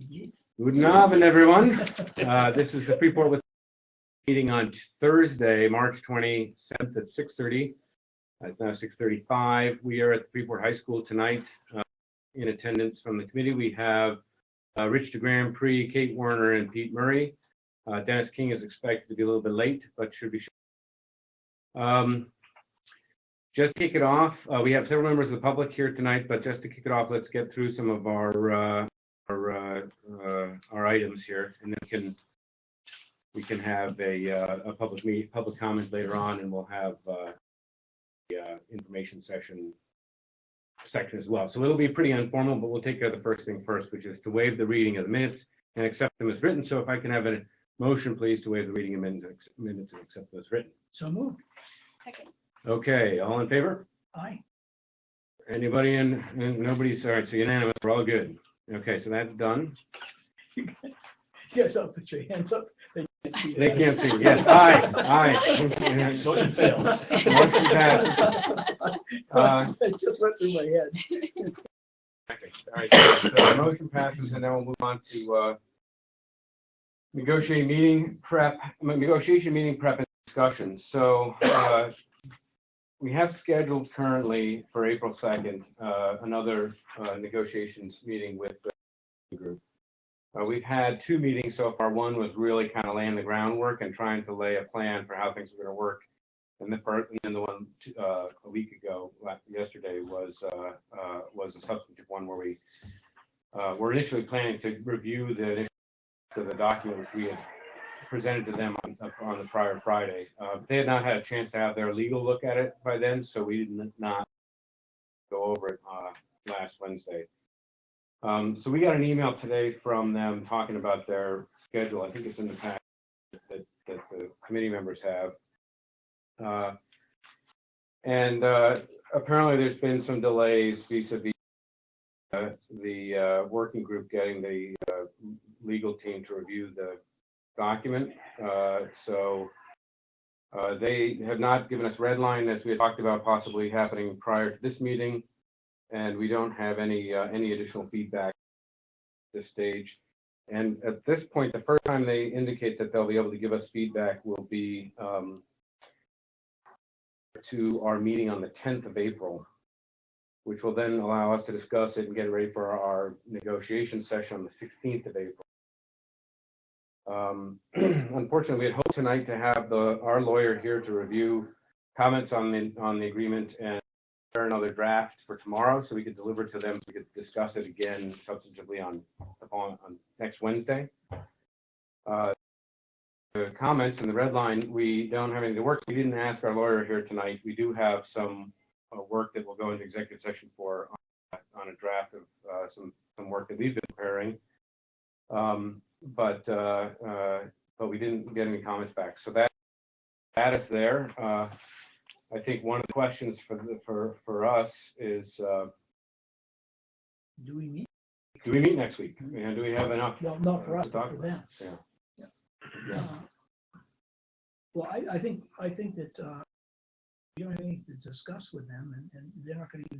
Guten Abend, everyone. This is the Freeport Withdrawal Meeting on Thursday, March 27th at 6:30. It's now 6:35. We are at the Freeport High School tonight. In attendance from the committee, we have Rich DeGrand, Kate Warner, and Pete Murray. Dennis King is expected to be a little bit late, but should be sure. Just to kick it off, we have several members of the public here tonight, but just to kick it off, let's get through some of our items here, and then we can have a public comment later on, and we'll have the information section as well. So it'll be pretty informal, but we'll take care of the first thing first, which is to waive the reading of the minutes and accept them as written. So if I can have a motion, please, to waive the reading of minutes and accept them as written. So moved. Second. Okay, all in favor? Aye. Anybody in? Nobody. Sorry, so unanimous. We're all good. Okay, so that's done. You guys all put your hands up. They can't see. Yes, aye. Motion failed. Motion passes. It just went through my head. Okay. All right. So the motion passes, and then we'll move on to negotiation meeting prep and discussion. So we have scheduled currently for April 2nd another negotiations meeting with the group. We've had two meetings so far. One was really kind of laying the groundwork and trying to lay a plan for how things are going to work. And then the one a week ago, yesterday, was a substantive one where we were initially planning to review the documents we had presented to them on the prior Friday. They had not had a chance to have their legal look at it by then, so we did not go over it last Wednesday. So we got an email today from them talking about their schedule. I think it's in the packet that the committee members have. And apparently there's been some delays vis-a-vis the working group getting the legal team to review the document. So they have not given us red line, as we had talked about possibly happening prior to this meeting. And we don't have any additional feedback at this stage. And at this point, the first time they indicate that they'll be able to give us feedback will be to our meeting on the 10th of April, which will then allow us to discuss it and get ready for our negotiation session on the 16th of April. Unfortunately, we had hoped tonight to have our lawyer here to review comments on the agreement and another draft for tomorrow, so we could deliver to them. So we could discuss it again substantively on next Wednesday. The comments and the red line, we don't have anything to work. We didn't ask our lawyer here tonight. We do have some work that will go into executive session for on a draft of some work that we've been preparing. But we didn't get any comments back. So that is there. I think one of the questions for us is, Do we meet? do we meet next week? And do we have enough? Well, not for us, to but talk for about? them. Yeah. Well, I think that you don't have anything to discuss with them, and they're not going to,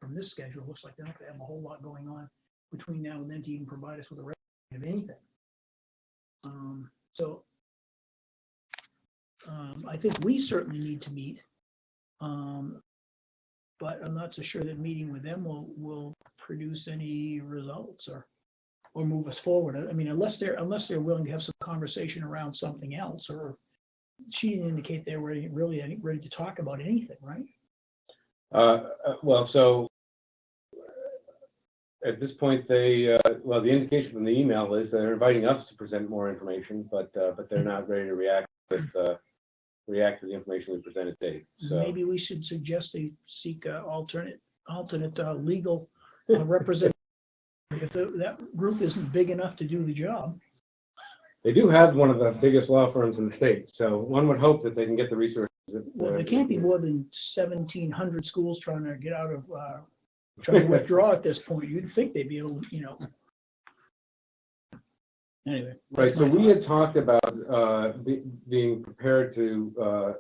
from this schedule, it looks like they're not going to have a whole lot going on between now and then to even provide us with a record of anything. So I think we certainly need to meet, but I'm not so sure that meeting with them will produce any results or move us forward. I mean, unless they're willing to have some conversation around something else, or she didn't indicate they were really ready to talk about anything, right? Well, so at this point, the indication from the email is they're inviting us to present more information, but they're not ready to react to the information we presented today. So maybe we should suggest they seek alternate legal representation if that group isn't big enough to do the job. they do have one of the biggest law firms in the state, so one would hope that they can get the resources. Well, there can't be more than 1,700 schools trying to get out of trying to withdraw at this point. You'd think they'd be able to, Anyway. Right, so we had talked about being prepared to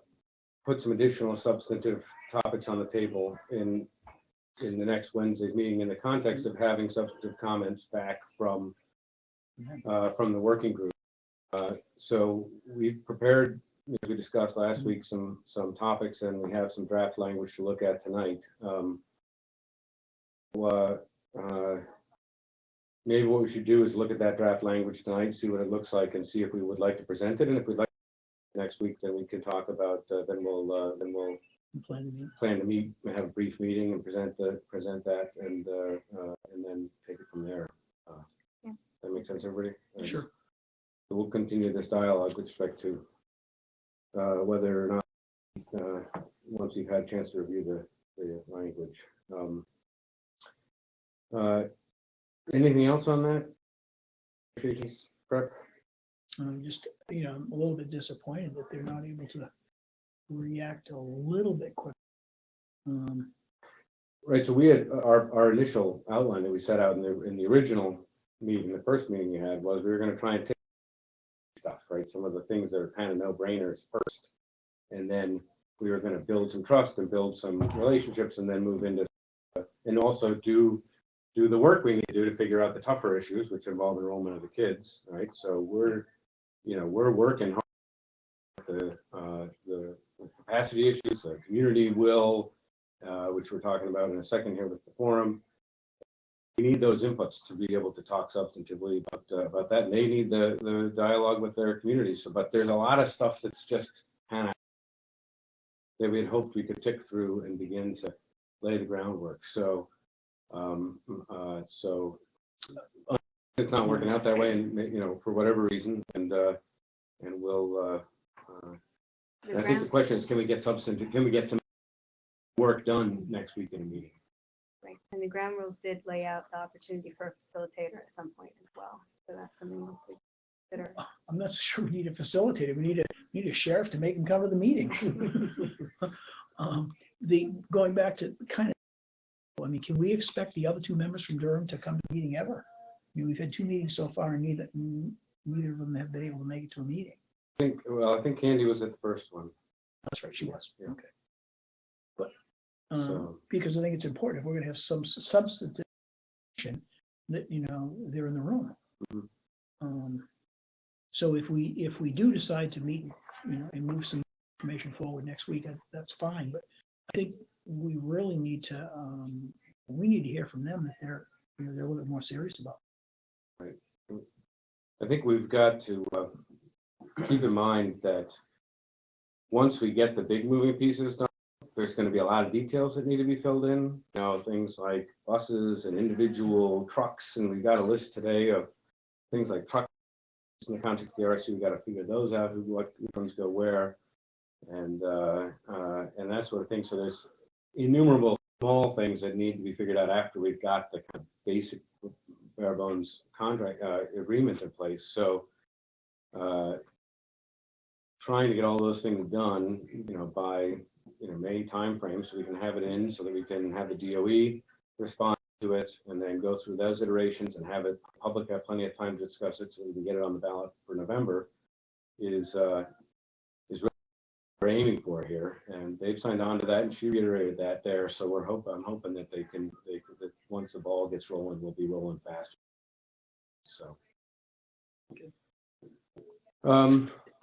put some additional substantive topics on the table in the next Wednesday's meeting in the context of having substantive comments back from from the working group. So we've prepared, as we discussed last week, some topics, and we have some draft language to look at tonight. Maybe what we should do is look at that draft language tonight, see what it looks like, and see if we would like to present it. And if we'd like next week, then we can talk about. Then we'll plan to meet, have a brief meeting, and present that, and then take it from there. Yeah. That makes sense, everybody? Sure. So we'll continue this dialogue with respect to whether or not once you've had a chance to review the language. Anything else on that? Prep? Just, I'm a little bit disappointed that they're not able to react a little bit quicker. Right. So we had our initial outline that we set out in the original meeting, the first meeting we had, was we were going to try and take stuff, right? Some of the things that are kind of no-brainers first, and then we were going to build some trust and build some relationships, and then move into and also do the work we need to do to figure out the tougher issues, which involve enrollment of the kids, right? So we're working hard with the capacity issues, the community will, which we're talking about in a second here with the forum. We need those inputs to be able to talk substantively about that, and they need the dialogue with their communities. So, but there's a lot of stuff that's just kind of that we had hoped we could tick through and begin to lay the groundwork. So, it's not working out that way, and for whatever reason, and we'll. I think the question is, can we get some work done next week in a meeting? Right, and the ground rules did lay out the opportunity for a facilitator at some point as well. So that's something we'll consider. I'm not sure we need a facilitator. We need a sheriff to make him come to the meeting. Going back to can we expect the other two members from Durham to come to the meeting ever? We've had two meetings so far, and neither of them have been able to make it to a meeting. I think Candy was at the first one. That's right, she was. Yeah. Okay. But because I think it's important, if we're going to have some substantive that they're in the room. Mm-hmm. So if we do decide to meet, and move some information forward next week, that's fine. But I think we really need to hear from them that they're a little bit more serious about it. Right. I think we've got to keep in mind that once we get the big moving pieces done, there's going to be a lot of details that need to be filled in. Things like buses and individual trucks, and we got a list today of things like trucks in the context of the RSU. We got to figure those out, what ones go where, and that sort of thing. So there's innumerable small things that need to be figured out after we've got the kind of basic bare bones contract agreement in place. So trying to get all those things done, by May timeframe, so we can have it in, so that we can have the DOE respond to it, and then go through those iterations and have it public, have plenty of time to discuss it, so we can get it on the ballot for November. Is really what we're aiming for here, and they've signed on to that, and she reiterated that there. So I'm hoping that that once the ball gets rolling, we'll be rolling fast. So.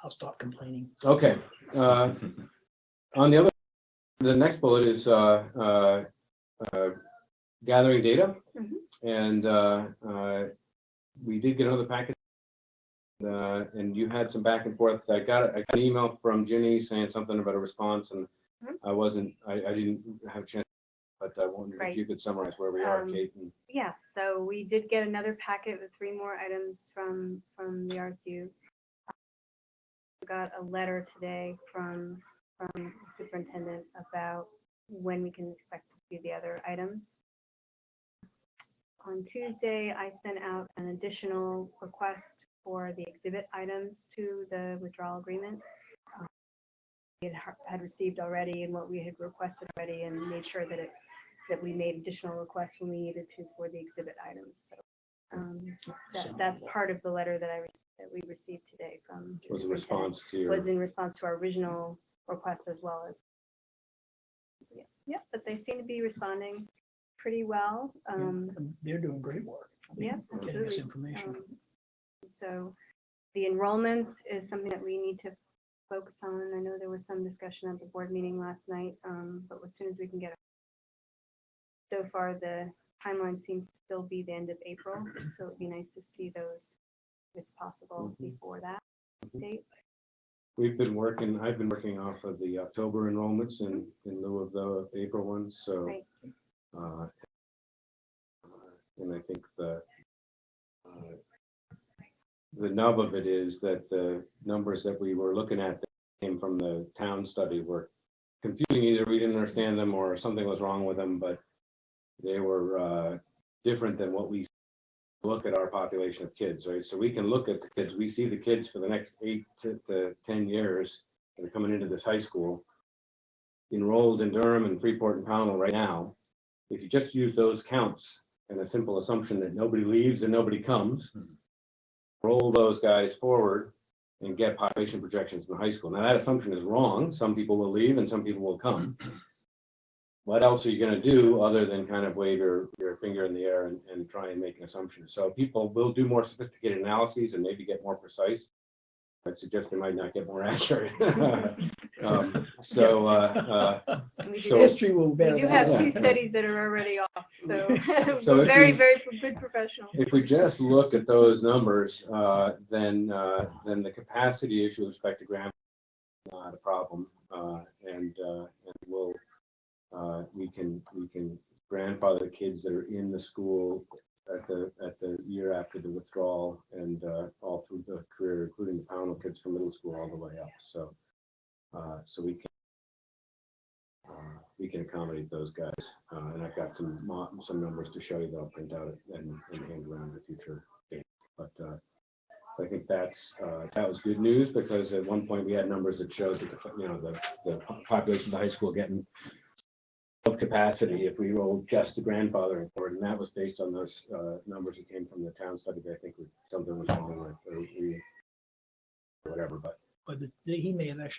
I'll stop complaining. Okay. On the next bullet is gathering data, and we did get another package, and you had some back and forth. I got an email from Ginny saying something about a response, and I didn't have a chance, but I wondered if you could summarize where we are, Kate. Yeah, so we did get another packet with 3 more items from the RSU. We got a letter today from the superintendent about when we can expect to do the other items. On Tuesday, I sent out an additional request for the exhibit items to the withdrawal agreement. We had received already and what we had requested already, and made sure that we made additional requests when we needed to for the exhibit items. So that's part of the letter that we received today from. Was a response to was in response to our original request as well as. Yeah, but they seem to be responding pretty well. They're doing great work. Yeah, getting absolutely. this information. So the enrollment is something that we need to focus on. I know there was some discussion at the board meeting last night, but as soon as we can get it. So far, the timeline seems to still be the end of April, so it'd be nice to see those, if possible, before that date. I've been working off of the October enrollments in lieu of the April ones, so. Right. And I think the nub of it is that the numbers that we were looking at that came from the town study were confusing. Either we didn't understand them or something was wrong with them, but they were different than what we look at our population of kids, right? So we can look at the kids. We see the kids for the next 8 to 10 years that are coming into this high school, enrolled in Durham and Freeport and Pownell right now. If you just use those counts and a simple assumption that nobody leaves and nobody comes, roll those guys forward and get population projections in the high school. Now that assumption is wrong. Some people will leave and some people will come. What else are you going to do other than kind of wave your finger in the air and try and make an assumption? So people will do more sophisticated analyses and maybe get more precise. I'd suggest they might not get more accurate. History will bear We do that have out. 2 studies that are already off, so, So we're if very, we- very good professionals. If we just look at those numbers, then the capacity issue with respect to grant is not a problem, and we'll we can grandfather the kids that are in the school at the year after the withdrawal and all through the career, including the Pownell kids from middle school all the way up. So so we can accommodate those guys, and I've got some numbers to show you that I'll print out and hand around the future date. But I think that was good news, because at one point we had numbers that showed that the population of the high school getting of capacity if we rolled just the grandfathering forward, and that was based on those numbers that came from the town study. That I think was something like whatever, but. But he may have not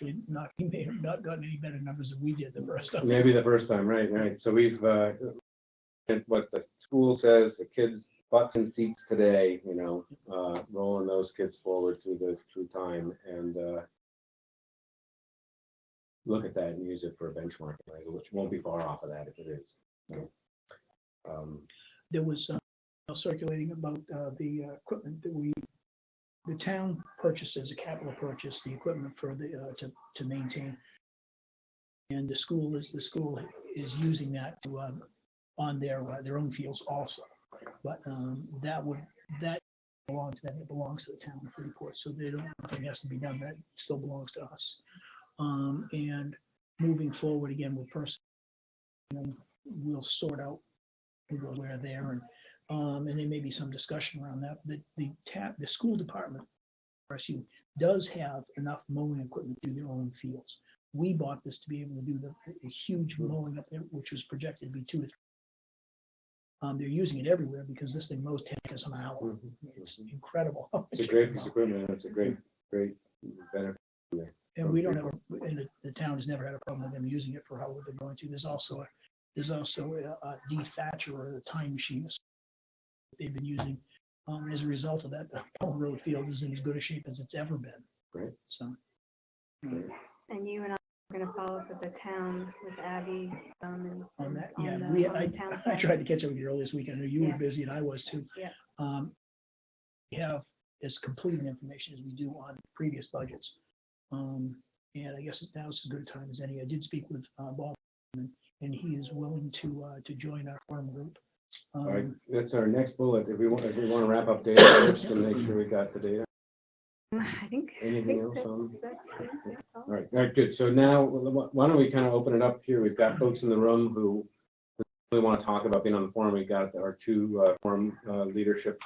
gotten any better numbers than we did the first time. Maybe the first time, right. So we've, what the school says, the kids' butts and seats today, rolling those kids forward through time, and look at that and use it for a benchmark, which won't be far off of that if it is. There was circulating about the equipment that the town purchased as a capital purchase, the equipment for the to maintain, and the school is using that to on their own fields also. But that belongs to them. It belongs to the town of Freeport, so nothing has to be done. That still belongs to us. And moving forward again with person, we'll sort out where there, and there may be some discussion around that. The school department, RSU, does have enough mowing equipment to do their own fields. We bought this to be able to do the huge mowing up there, which was projected to be 2 to 3. They're using it everywhere because this thing mows 10 acres an hour. Mm-hmm. It's incredible. It's a great piece of equipment. It's a great benefit. And we don't have, and the town has never had a problem with them using it for how they're going to. There's also a dethatcher or a time machine they've been using. As a result of that, the Powell Road field is in as good a shape as it's ever been. Great. So. And you and I are going to follow up with the town, with Abby, and On that, on yeah, the town I side. tried to catch up with you earlier this week. I know you were busy and I was too. Yeah. We have as complete information as we do on previous budgets. And I guess now is as good a time as any. I did speak with Bob, and he is willing to join our forum group. All right, that's our next bullet. If we want to wrap up data first and make sure we got the data. I think. Anything else that's on? all. All right, good. So now, why don't we kind of open it up here? We've got folks in the room who really want to talk about being on the forum. We've got our 2 forum leadership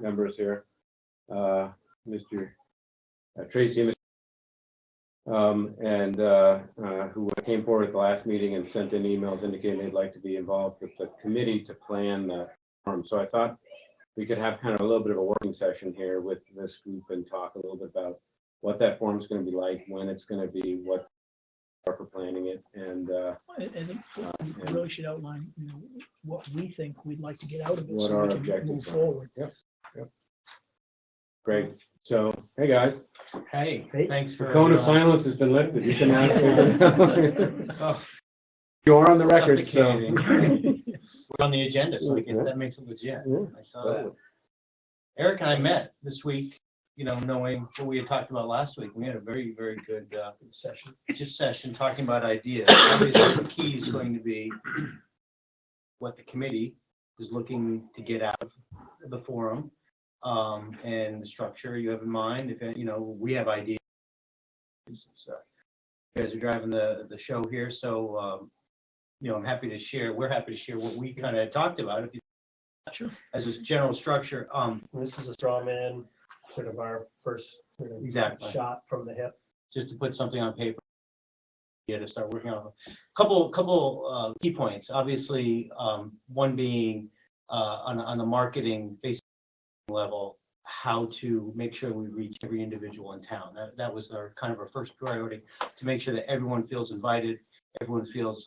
members here, Mr. Tracy, and who came forward at the last meeting and sent in emails indicating they'd like to be involved with the committee to plan the forum. So I thought we could have kind of a little bit of a working session here with this group and talk a little bit about what that forum is going to be like, when it's going to be, what are for planning it, and I think we really should outline, what we think we'd like to get out of it, what so our we can objectives move are. forward. Yep. Great. So, hey, guys, Hey, thanks the for. cone of silence has been lifted. You can now. You're on the record, so. We're on the agenda, so I guess that makes it legit. I saw that. Eric and I met this week, knowing what we had talked about last week. We had a very, very good session talking about ideas. Obviously, the key is going to be what the committee is looking to get out of the forum, and the structure you have in mind. If we have ideas. So, you guys are driving the show here, so I'm happy to share. We're happy to share what we kind of talked about. If you as a general structure, this is a straw man, sort of our first exactly shot from the hip. Just to put something on paper, to start working on a couple key points. Obviously, one being on the marketing Facebook level, how to make sure we reach every individual in town. That was our first priority, to make sure that everyone feels invited, everyone feels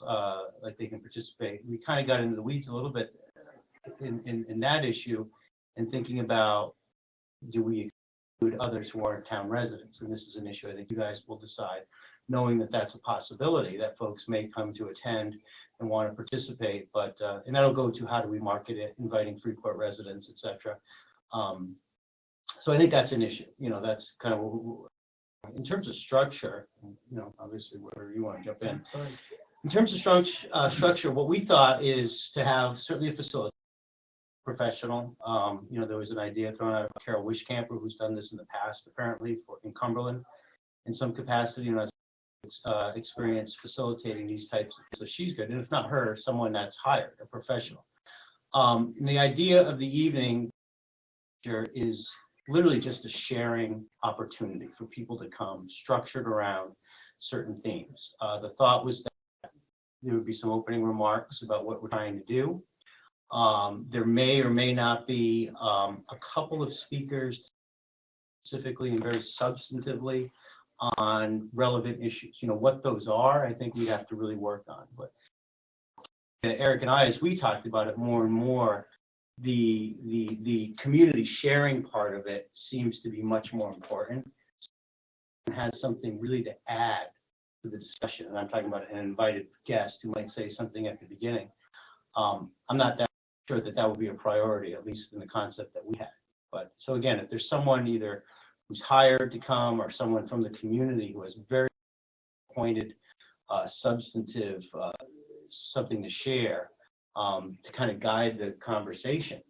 like they can participate. We kind of got into the weeds a little bit in that issue, and thinking about, do we include others who aren't town residents? And this is an issue I think you guys will decide, knowing that that's a possibility, that folks may come to attend and want to participate, but and that'll go to how do we market it, inviting Freeport residents, etc. So I think that's an issue. That's kind of in terms of structure. Obviously, wherever you want to jump in. In terms of structure, what we thought is to have certainly a facility professional. There was an idea thrown out of Carol Wishcamper, who's done this in the past, apparently, in Cumberland, in some capacity, experience facilitating these types of things. So she's good. And if not her, someone that's hired, a professional. And the idea of the evening is literally just a sharing opportunity for people to come, structured around certain themes. The thought was that there would be some opening remarks about what we're trying to do. There may or may not be a couple of speakers specifically and very substantively on relevant issues. What those are, I think we'd have to really work on. But Eric and I, as we talked about it more and more, the community sharing part of it seems to be much more important. It has something really to add to the discussion, and I'm talking about an invited guest who might say something at the beginning. I'm not that sure that would be a priority, at least in the concept that we had. But so again, if there's someone either who's hired to come or someone from the community who has very pointed, substantive, something to share, to kind of guide the conversation.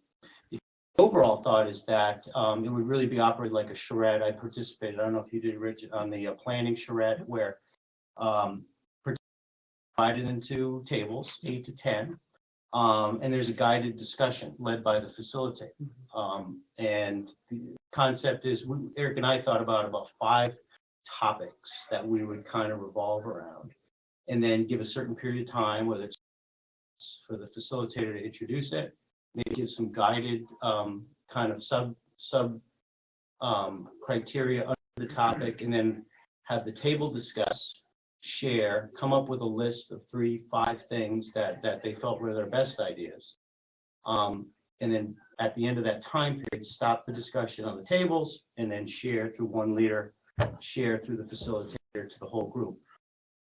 The overall thought is that it would really be operated like a charrette. I participated, I don't know if you did, Rich, on the planning charrette, where divided into tables, 8 to 10, and there's a guided discussion led by the facilitator. And the concept is, Eric and I thought about 5 topics that we would kind of revolve around, and then give a certain period of time, whether it's for the facilitator to introduce it, maybe give some guided kind of sub criteria under the topic, and then have the table discuss, share, come up with a list of 3-5 things that they felt were their best ideas. And then at the end of that time period, stop the discussion on the tables, and then share through one leader, share through the facilitator to the whole group.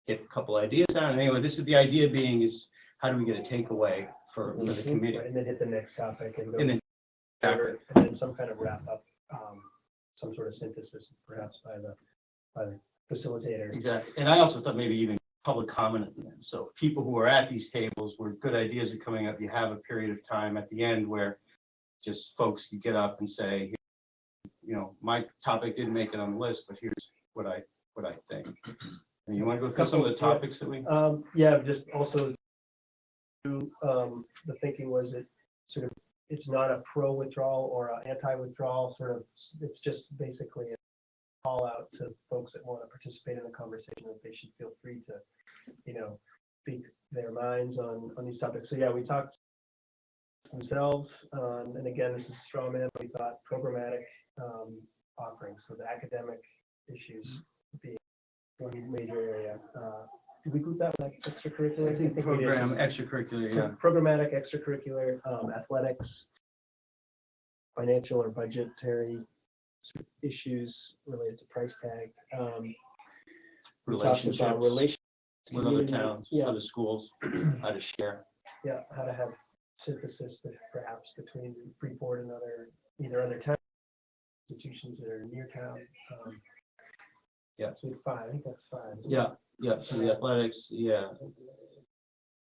Get a couple ideas down. And anyway, this is the idea being is, how do we get a takeaway for the committee? Right, and then hit the next topic and go And then, and then some kind of wrap up, some sort of synthesis, perhaps by the facilitator. exactly. And I also thought maybe even public comment at the end. So people who are at these tables where good ideas are coming up, you have a period of time at the end where just folks can get up and say, my topic didn't make it on the list, but here's what I think. And you want to go through some of the topics that we? Yeah, just also, the thinking was that sort of it's not a pro-withdrawal or an anti-withdrawal sort of. It's just basically a call out to folks that want to participate in the conversation that they should feel free to, speak their minds on these topics. So yeah, we talked themselves, and again, this is straw man. We thought programmatic offerings, so the academic issues would be one major area. Did we group that with extracurricular? I think Program, extracurricular, yeah. Programmatic, extracurricular, athletics, financial or budgetary sort of issues related to price tag. We talked about Relationships with other community, towns, yeah. other schools, how to share. Yeah, how to have synthesis perhaps between Freeport and either other town institutions that are near town. Yeah. So 5, I think that's 5. Yeah, so the athletics, yeah.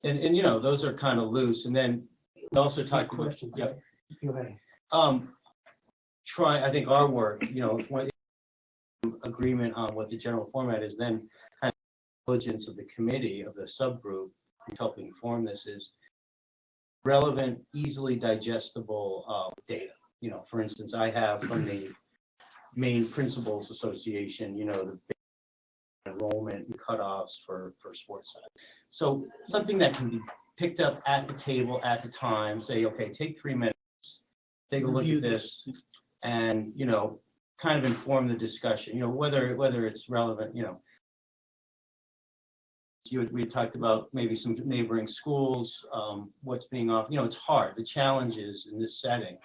And you know, those are kind of loose, and then we also talked about, Question. yeah. Go ahead. I think our work, you know, when agreement on what the general format is, then kind of diligence of the committee, of the subgroup, who's helping form this is relevant, easily digestible data. You know, for instance, I have from the Maine Principals Association, you know, the enrollment and cutoffs for sports side. So something that can be picked up at the table at the time, say, okay, take 3 minutes, take a look at this, and, you know, kind of inform the discussion, you know, whether it's relevant, you know. We talked about maybe some neighboring schools, what's being offered. You know, it's hard. The challenge is in this setting,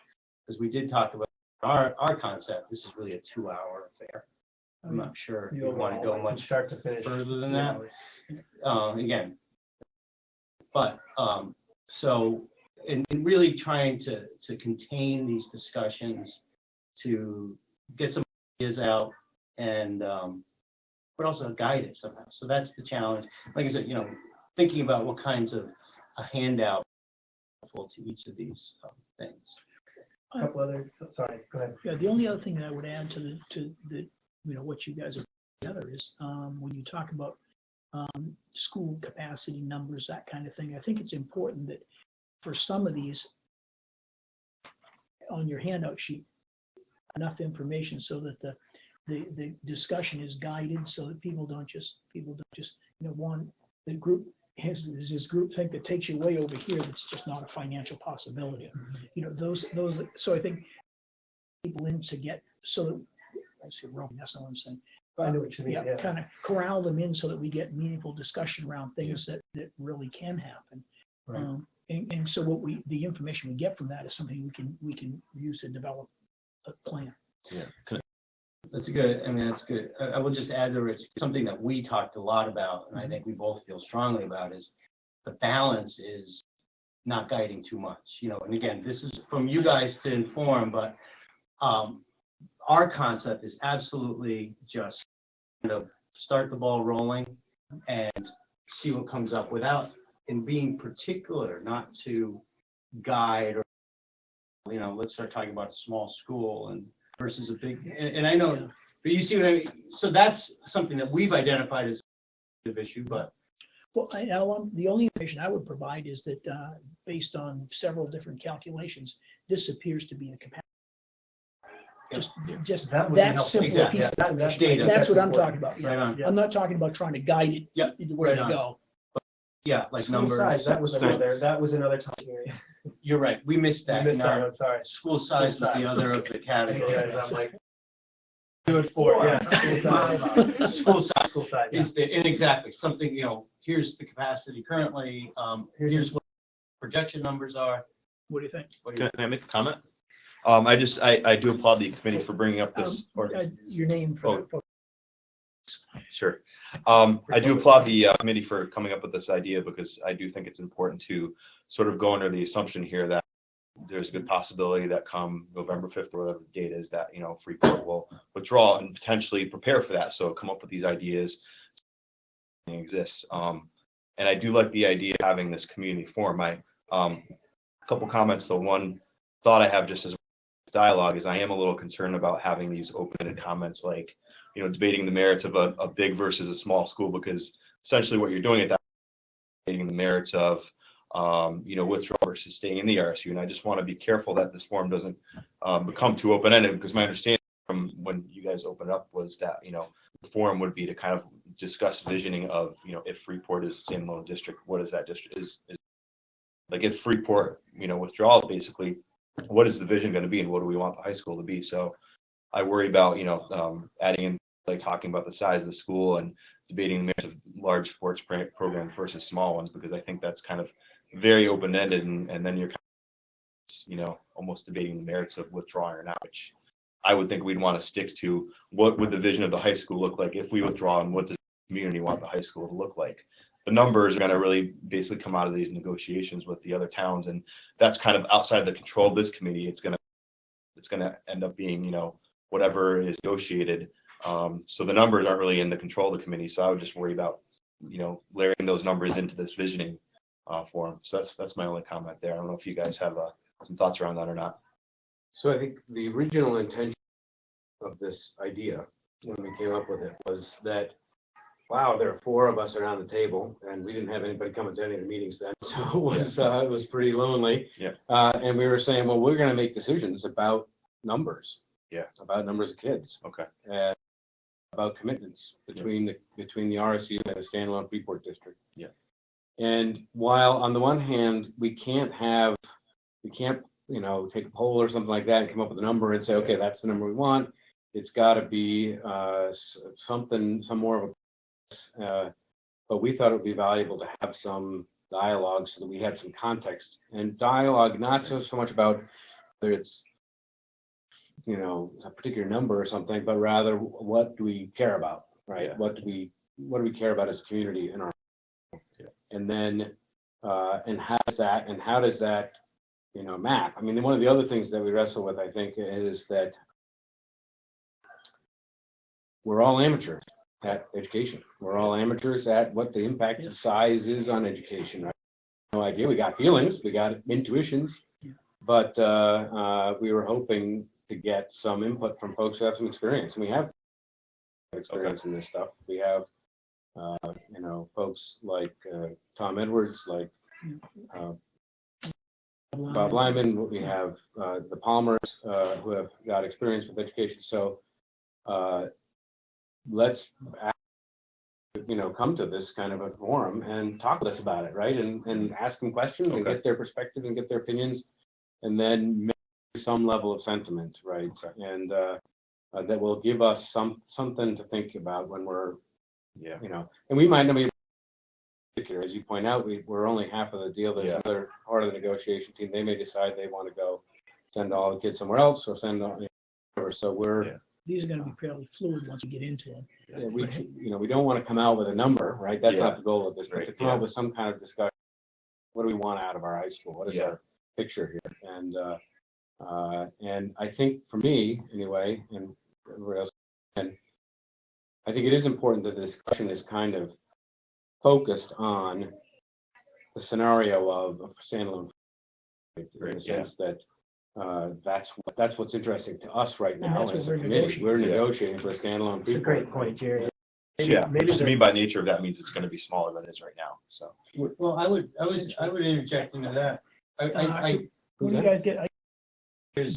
because we did talk about our concept. This is really a 2-hour affair. I'm not sure if you want to go much start to finish further than that. Again, but so in really trying to contain these discussions, to get some ideas out, and but also guide it somehow. So that's the challenge. Like I said, you know, thinking about what kinds of a handout helpful to each of these things. A couple other, sorry, go ahead. Yeah, the only other thing that I would add to the you know, what you guys are together is when you talk about school capacity numbers, that kind of thing, I think it's important that for some of these, on your handout sheet, enough information so that the discussion is guided, so that people don't just you know, the group has this group think that takes you way over here that's just not a financial possibility. You know, those so I think people in to get, so that I say wrong, that's not what I'm saying. I know what you mean. Yeah, kind of corral them in so that we get meaningful discussion around things that really can happen. Right. And so the information we get from that is something we can use to develop a plan. Yeah. That's good. I mean, that's good. I will just add there is something that we talked a lot about, and I think we both feel strongly about, is the balance is not guiding too much. You know, and again, this is from you guys to inform, but our concept is absolutely just kind of start the ball rolling and see what comes up without, in being particular, not to guide or, you know, let's start talking about a small school and versus a big, and I know, but you see what I mean? So that's something that we've identified as an issue, but. Well, the only information I would provide is that based on several different calculations, this appears to be the capacity. Just That would be that helpful. simple Exactly. piece. That's data. That's what I'm talking about. Yeah. Right on. I'm not talking about trying to guide it where right to on. go. Yeah, like School numbers. size, that was another topic area. You're right. We missed that. We in missed that our one, sorry. School size was the other of the I categories. realize I'm like, 2 and 4, yeah. School size School size, yeah. is and exactly, something, you know, here's the capacity currently, here's what projection numbers are. What do you think? Can I make a comment? I do applaud the committee for bringing up this. Your name for the Sure. I do applaud the committee for coming up with this idea, because I do think it's important to sort of go under the assumption here that there's a good possibility that come November 5th or whatever the date is, that, you know, Freeport will withdraw, and potentially prepare for that. So come up with these ideas exists. And I do like the idea of having this community forum. A couple comments. So one thought I have just as dialogue is I am a little concerned about having these open-ended comments, like, you know, debating the merits of a big versus a small school, because essentially what you're doing at that is debating the merits of, you know, withdrawal versus staying in the RSU. And I just want to be careful that this forum doesn't become too open-ended, because my understanding from when you guys opened up was that, you know, the forum would be to kind of discuss visioning of, you know, if Freeport is a standalone district, what is that district is like, if Freeport, you know, withdrawal, basically, what is the vision going to be, and what do we want the high school to be? So I worry about, you know, adding in, like, talking about the size of the school and debating the merits of large sports programs versus small ones, because I think that's kind of very open-ended, and then you're kind of, you know, almost debating the merits of withdrawing or not, which I would think we'd want to stick to what would the vision of the high school look like if we withdraw, and what does the community want the high school to look like. The numbers are going to really basically come out of these negotiations with the other towns, and that's kind of outside the control of this committee. It's going to end up being, you know, whatever is negotiated. So the numbers aren't really in the control of the committee. So I would just worry about, you know, layering those numbers into this visioning forum. So that's my only comment there. I don't know if you guys have some thoughts around that or not. So I think the original intention of this idea, when we came up with it, was that, wow, there are 4 of us around the table, and we didn't have anybody coming to any of the meetings then, so it was pretty lonely. Yeah. And we were saying, well, we're going to make decisions about numbers. Yeah. About numbers of kids. Okay. And about commitments between the RSU and the standalone Freeport district. Yeah. And while on the one hand we can't you know, take a poll or something like that and come up with a number and say, okay, that's the number we want. It's got to be some more of a, but we thought it would be valuable to have some dialogue so that we had some context, and dialogue not so much about whether it's, you know, a particular number or something, but rather what do we care about, right? Yeah. What do we care about as a community in our, and then and how does that you know, map? I mean, one of the other things that we wrestle with, I think, is that we're all amateurs at education. We're all amateurs at what the impact of size is on education. Right? No idea. We got feelings, we got intuitions, but we were hoping to get some input from folks who have some experience, and we have experience in this stuff. We have, you know, folks like Tom Edwards, like Bob Lyman. We have the Palmers who have got experience with education. So let's, you know, come to this kind of a forum and talk with us about it, right? And ask them questions and get their perspective and get their opinions, and then make some level of sentiment, right? And that will give us something to think about when we're, you know, and we might not be, as you point out, we're only half of the deal. There's another part of the negotiation team. They may decide they want to go send all the kids somewhere else, or send all, you know, whatever. So we're These are going to be fairly fluid once you get into them. you know, we don't want to come out with a number, right? That's not the goal of this. But to come out with some kind of discussion. What do we want out of our high school? What is our picture here? And I think for me, anyway, and everybody else, and I think it is important that the discussion is kind of focused on the scenario of a standalone, in the sense that that's what's interesting to us right now as a committee. We're negotiating for a standalone. That's a great point, Jerry. Maybe to me, by nature of that, means it's going to be smaller than it is right now. So. Well, I would interject into that. When you guys get,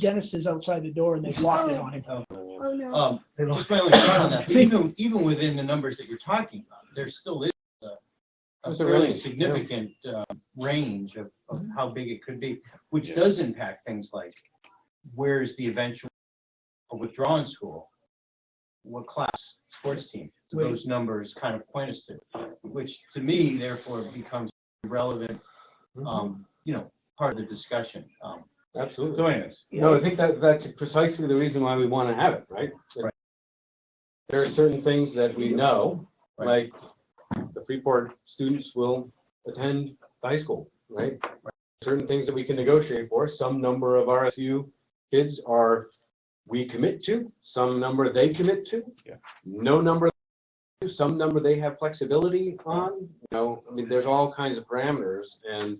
Dennis is outside the door and they've locked it on him. Oh, no. Just my only thought on that. But even within the numbers that you're talking about, there still is a fairly significant range of how big it could be, which does impact things like where's the eventual withdrawing school, what class sports team do those numbers kind of point us to, which to me therefore becomes relevant, you know, part of the discussion. Absolutely. So anyways. No, I think that's precisely the reason why we want to have it, right? Right. There are certain things that we know, like the Freeport students will attend high school, right? Certain things that we can negotiate for. Some number of RSU kids we commit to, some number they commit to, no number, some number they have flexibility on. You know, I mean, there's all kinds of parameters, and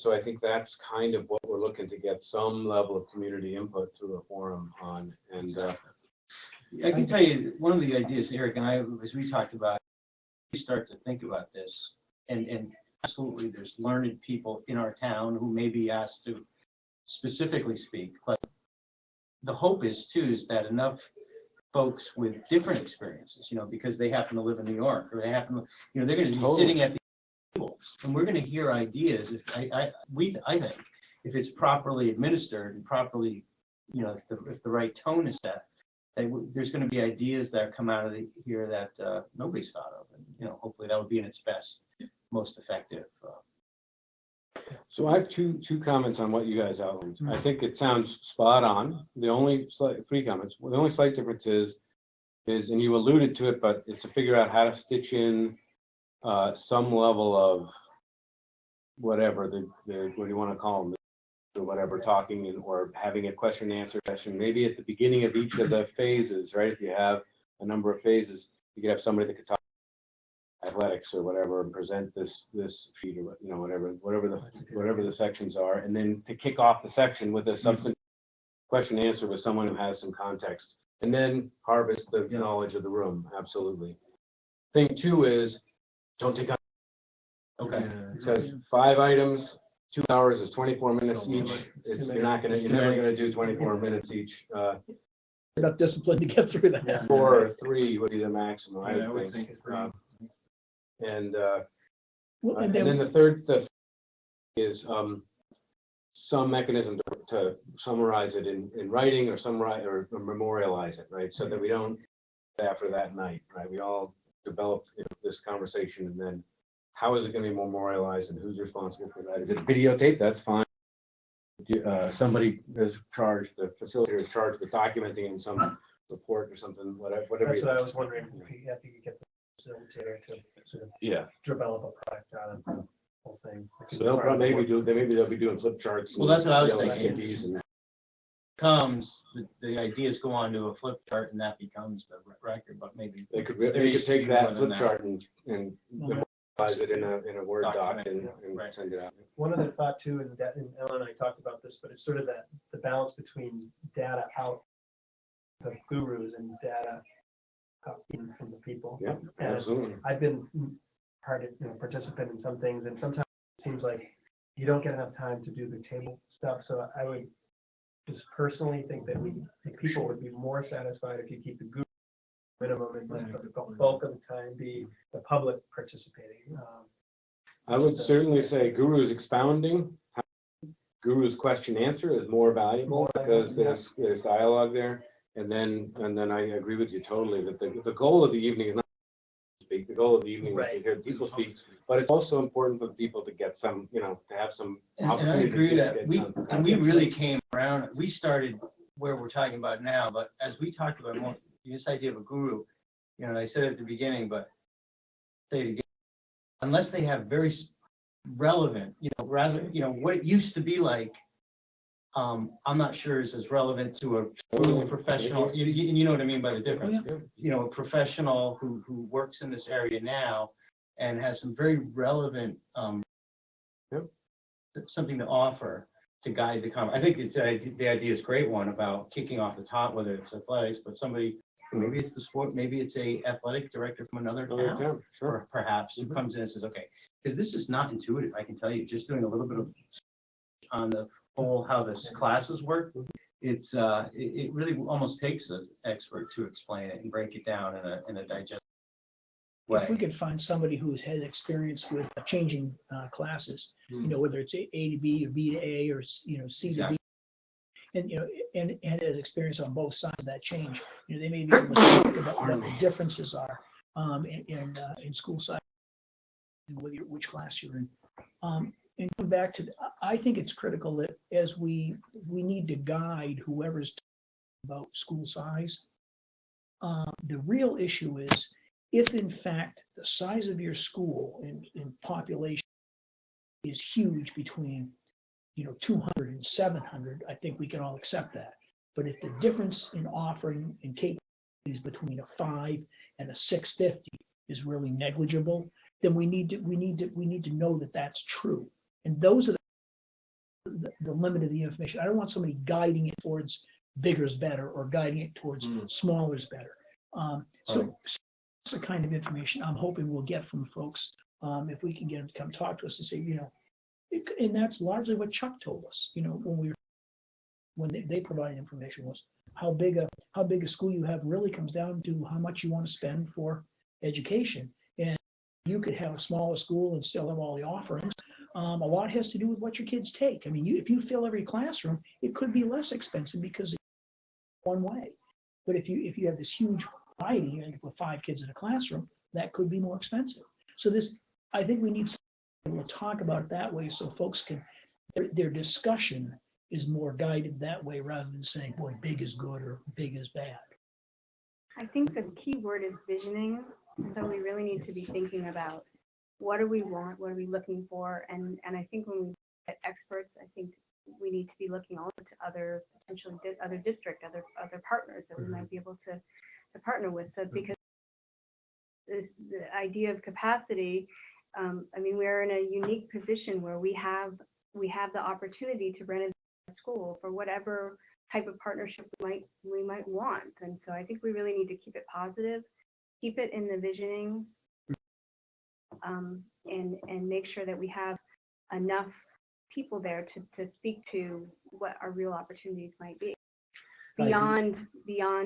so I think that's kind of what we're looking to get some level of community input through a forum on. And I can tell you one of the ideas, Eric and I, as we talked about, we start to think about this, and absolutely there's learned people in our town who may be asked to specifically speak, but the hope is too is that enough folks with different experiences, you know, because they happen to live in New York, or they happen to, you know, they're going to be sitting at the table, and we're going to hear ideas. I think if it's properly administered and properly, you know, if the right tone is set, there's going to be ideas that come out of here that nobody's thought of, and you know, hopefully that would be in its best, most effective So I have two comments on what you guys outlined. Mm. I think it sounds spot on. The only three comments. Well, the only slight difference is, and you alluded to it, but it's to figure out how to stitch in some level of whatever what do you want to call them, or whatever, talking or having a question and answer session. Maybe at the beginning of each of the phases, right? If you have a number of phases, you could have somebody that could talk athletics or whatever and present this feed or whatever the sections are, and then to kick off the section with a substantive question and answer with someone who has some context, and then harvest the knowledge of the room. Absolutely. Thing two is don't take on. Okay. It says 5 items, 2 hours is 24 minutes each. You're never gonna do 24 minutes each. You're not disciplined to get through that. 4 or 3 would be the maximum, I would think. And Well, and then the third is some mechanism to summarize it in writing or memorialize it, right? So that we don't after that night, right? We all develop this conversation, and then how is it going to be memorialized and who's responsible for that? If it's videotape, that's fine. Somebody is charged, the facilitator is charged with documenting in some report or something, whatever. That's what I was wondering, if you get the facilitator to sort of develop a product out of the whole thing. So they'll probably maybe they'll be doing flip charts. Well, that's what I was and thinking. The ideas go onto a flip chart and that becomes the record, but maybe they could take that flip chart and memorialize it in a Word doc and send it out. One other thought too, and Ellen and I talked about this, but it's sort of the balance between data out of gurus and data in from the people. Yeah, absolutely. I've been participant in some things, and sometimes it seems like you don't get enough time to do the table stuff. So I would just personally think that people would be more satisfied if you keep the guru minimum and let the bulk of the time be the public participating. I would certainly say Guru's expounding, Guru's question answer is more valuable because there's dialogue there. And then I agree with you totally that the goal of the evening is not to speak. The goal of the evening is to hear people speak, but it's also important for people to get some, to have some. And I agree that we really came around. We started where we're talking about now, but as we talked about more, this idea of a guru, I said it at the beginning, but say it again. Unless they have very relevant, what it used to be like, I'm not sure is as relevant to a true professional. You know what I mean by the difference. A professional who works in this area now and has some very relevant something to offer to guide the conversation. I think the idea is a great one about kicking off the top, whether it's athletics, but somebody. Maybe it's the sport, maybe it's a athletic director from another town, sure. Perhaps, who comes in and says, okay, because this is not intuitive, I can tell you, just doing a little bit of on the whole, how this classes work, it really almost takes an expert to explain it and break it down in a digestible way. If we could find somebody who's had experience with changing classes, whether it's A to B or B to A or C to B, and has experience on both sides of that change, they may be able to talk about what the differences are in school size and which class you're in. And come back to, I think it's critical that as we need to guide whoever's talking about school size. The real issue is if in fact the size of your school in population is huge between 200 and 700, I think we can all accept that. But if the difference in offering and capabilities between a 5 and a 650 is really negligible, then we need to know that that's true. And those are the limit of the information. I don't want somebody guiding it towards bigger is better or guiding it towards smaller is better. So that's the kind of information I'm hoping we'll get from folks if we can get them to come talk to us and say, and that's largely what Chuck told us, when they provided information was how big a school you have really comes down to how much you want to spend for education. And you could have a smaller school and still have all the offerings. A lot has to do with what your kids take. I mean, if you fill every classroom, it could be less expensive because it's one way. But if you have this huge variety, with 5 kids in a classroom, that could be more expensive. So I think we need And we'll talk about it that way so folks can, their discussion is more guided that way rather than saying, boy, big is good or big is bad. I think the key word is visioning. So we really need to be thinking about what do we want, what are we looking for, and I think when we get experts, I think we need to be looking also to other potentially other district, other partners that we might be able to partner with. So because the idea of capacity, I mean, we're in a unique position where we have the opportunity to renovate a school for whatever type of partnership we might want. And so I think we really need to keep it positive, keep it in the visioning, and make sure that we have enough people there to speak to what our real opportunities might be beyond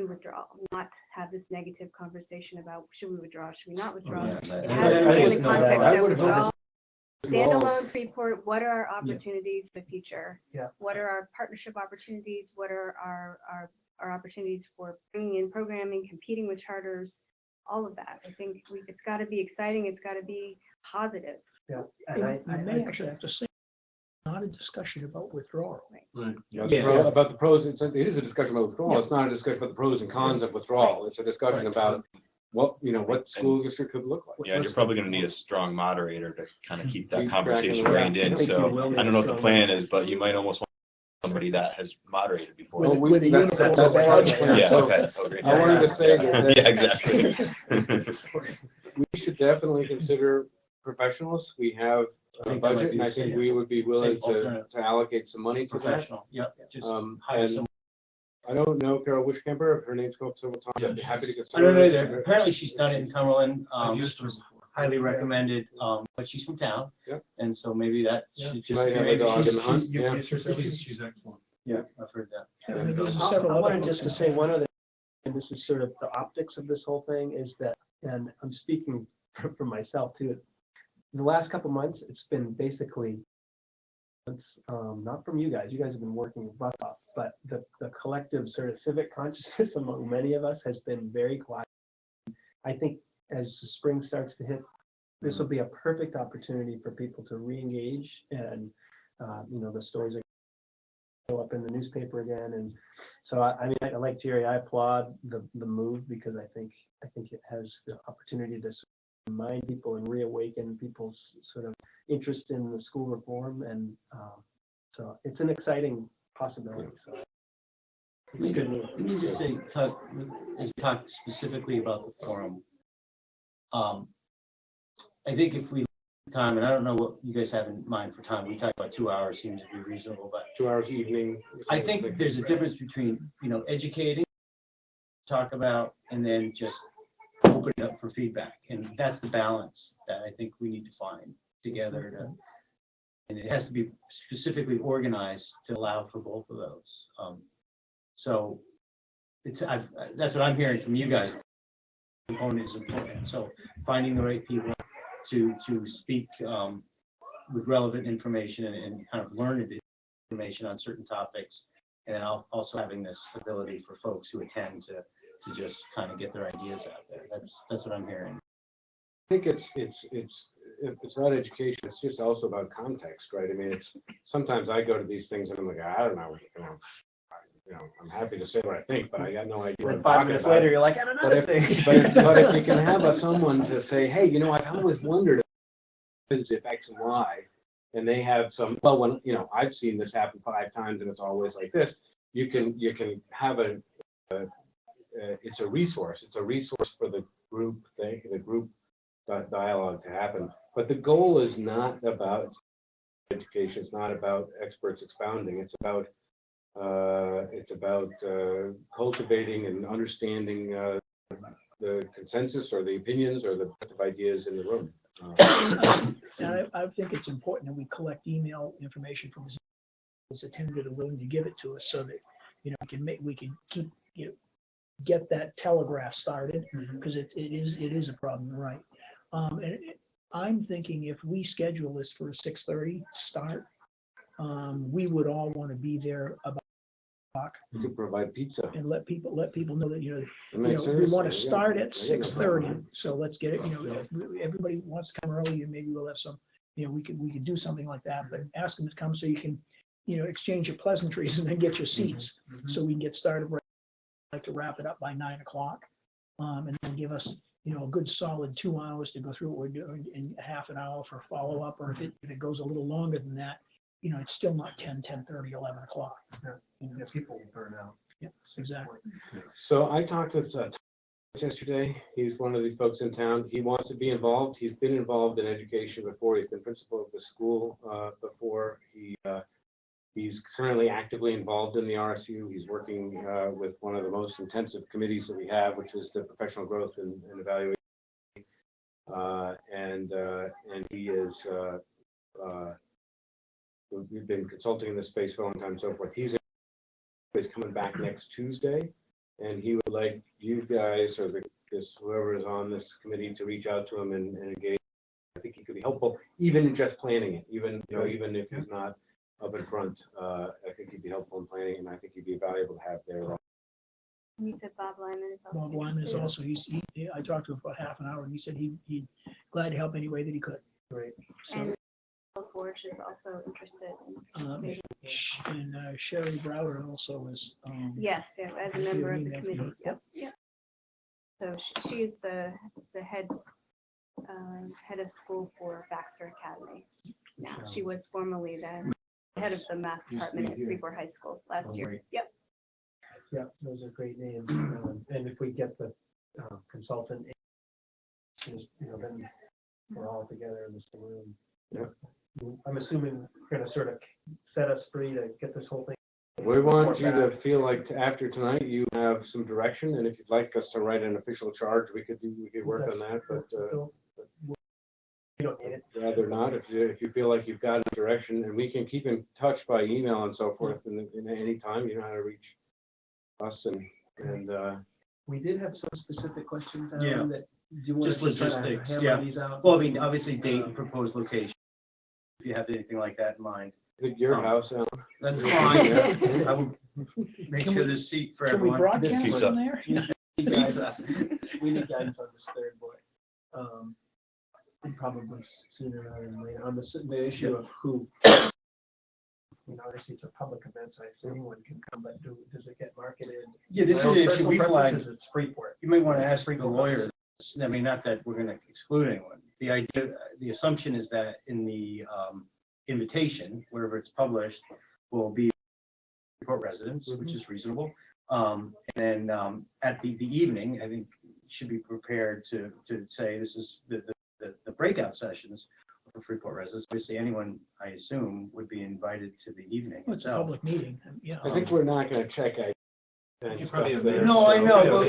withdrawal, not have this negative conversation about should we withdraw, should we not withdraw. It has to be in the context of withdrawal. Standalone Freeport, what are our opportunities for the future? Yeah. What are our partnership opportunities? What are our opportunities for bringing in programming, competing with charters, all of that? I think it's got to be exciting. It's got to be positive. Yeah, And and you may actually have to say, not a discussion about withdrawal. About Yeah. about the pros, it is a discussion about withdrawal. It's not a discussion about the pros and cons of withdrawal. It's a discussion about what school district could look like. Yeah, and you're probably gonna need a strong moderator to kind of keep that Keep track of conversation the- reined I in, think you so will need I don't know what the a plan is, but you might almost want somebody that has moderated before. With a Well, uniform that's badge. what I was gonna Yeah, say. okay, okay. I wanted to say that- Yeah, exactly. We should definitely consider professionals. We have I a think that might budget, be and I the think safe- we would be willing safe alternative. to allocate some money to that. Professional, yep, just hire And someone. I don't know Carol Wishkemper, her name's come up several times. I'd be happy to I consider. don't know it. either. Apparently she's done it in Cumberland. used her Highly recommended, but she's from town. Yep. And so maybe that Yeah. should She might have a maybe dog in she's- the hunt, You yeah. introduced yourself. She's excellent. Yeah, I've heard that. I mean, there's I several other wanted folks just to in say town. one other, and this is sort of the optics of this whole thing, is that, and I'm speaking for myself too, the last couple months, it's been basically, it's not from you guys have been working your butt off, but the collective sort of civic consciousness among many of us has been very quiet. I think as the spring starts to hit, this will be a perfect opportunity for people to re-engage, and the stories are go up in the newspaper again. And so I mean, like Jerry, I applaud the move, because I think it has the opportunity to remind people and reawaken people's sort of interest in the school reform, and so it's an exciting possibility. So it's good news. Let me just say, as we talk specifically about the forum, I think if we time, and I don't know what you guys have in mind for time, we talk about 2 hours seems to be reasonable, but 2 hours evening. I think there's a difference between, educating, talk about, and then just open it up for feedback. And that's the balance that I think we need to find together and it has to be specifically organized to allow for both of those. So that's what I'm hearing from you guys. Component is important. So finding the right people to speak with relevant information and kind of learned information on certain topics, and then also having this ability for folks who attend to just kind of get their ideas out there. That's what I'm hearing. I think it's not education. It's just also about context, right? I mean, it's sometimes I go to these things and I'm like, I don't know, I'm happy to say what I think, but I got no idea. And 5 minutes later, you're like, I don't know. But if you can have someone to say, hey, I've always wondered if X and Y, and they have some, well, when, I've seen this happen 5 times and it's always like this, you can have it's a resource. It's a resource for the group dialogue to happen. But the goal is not about education. It's not about experts expounding. It's about cultivating and understanding the consensus or the opinions or the breadth of ideas in the room. And I think it's important that we collect email information from those attended that are willing to give it to us, so that we can keep get that telegraph started, because it is a problem, right? I'm thinking if we schedule this for a 6:30 start, we would all want to be there about You could provide pizza. and let people know that It makes we sense. want to Yeah. start at Yeah, no 6:30. problem. So let's get it. If everybody wants to come early, and maybe we'll have some you know, we could do something like that, but ask them to come so you can, you know, exchange your pleasantries and then get your seats. So we can get started, like to wrap it up by 9 o'clock. And then give us, you know, a good solid 2 hours to go through what we're doing and half an hour for follow-up, or if it goes a little longer than that, you know, it's still not 10:30, 11 o'clock. You know, People will burn out. yeah, exactly. So I talked with Thomas yesterday. He's one of these folks in town. He wants to be involved. He's been involved in education before. He's been principal of the school before. He's currently actively involved in the RSU. He's working with one of the most intensive committees that we have, which is the Professional Growth and Evaluation. And he is, we've been consulting in this space for a long time and so forth. He's coming back next Tuesday, and he would like you guys or whoever is on this committee to reach out to him and engage. I think he could be helpful, even in just planning it, even if he's not up in front. I think he'd be helpful in planning, and I think he'd be valuable to have there. You said Bob Lyman is also. Bob Lyman is also, I talked to him for about half an hour, and he said he'd glad to help any way that he could. Great. So, And Forge is also interested in. and Sherry Browder also is. Yes, yeah, as a member of the email committee. me. Yep, yep. So she's the head of school for Baxter Academy. Now, she was formerly the head of the math department at Freeport High School last year. Great. Yep. Yeah, those are great names. And if we get the consultant, just, you know, then we're all together in the same room. Yeah. I'm assuming you're going to sort of set us free to get this whole thing. We want you to feel like after tonight you have some direction, and if you'd like us to write an official charge, we could work on that, but We don't need it. rather not. If you feel like you've got a direction, and we can keep in touch by email and so forth, and in any time, you know how to reach us, and We did have some specific questions, Yeah. Alan, that do you want Just to try to logistics, hammer yeah. these out? Well, I mean, obviously date and proposed location, if you have anything like that in mind. at your house, That's Yeah. fine. I will make Can sure we- there's seat for Can we everyone. broadcast Pizza. from there? We need guidance on this third boy. Probably sooner rather than later. On the issue of who, you know, obviously it's a public event, so I assume anyone can come, but does it get marketed? Yeah, this is My own an issue personal we flagged. preference is It's Freeport. You might want to ask the lawyer, I mean, not that we're going to exclude anyone. The idea, the assumption is that in the invitation, wherever it's published, will be Freeport residents, which is reasonable. And then at the evening, I think should be prepared to say this is the breakout sessions for Freeport residents. Basically, anyone, I assume, would be invited to the evening Well, it's a itself. public meeting, yeah. I think we're not going to check You probably have No, I know,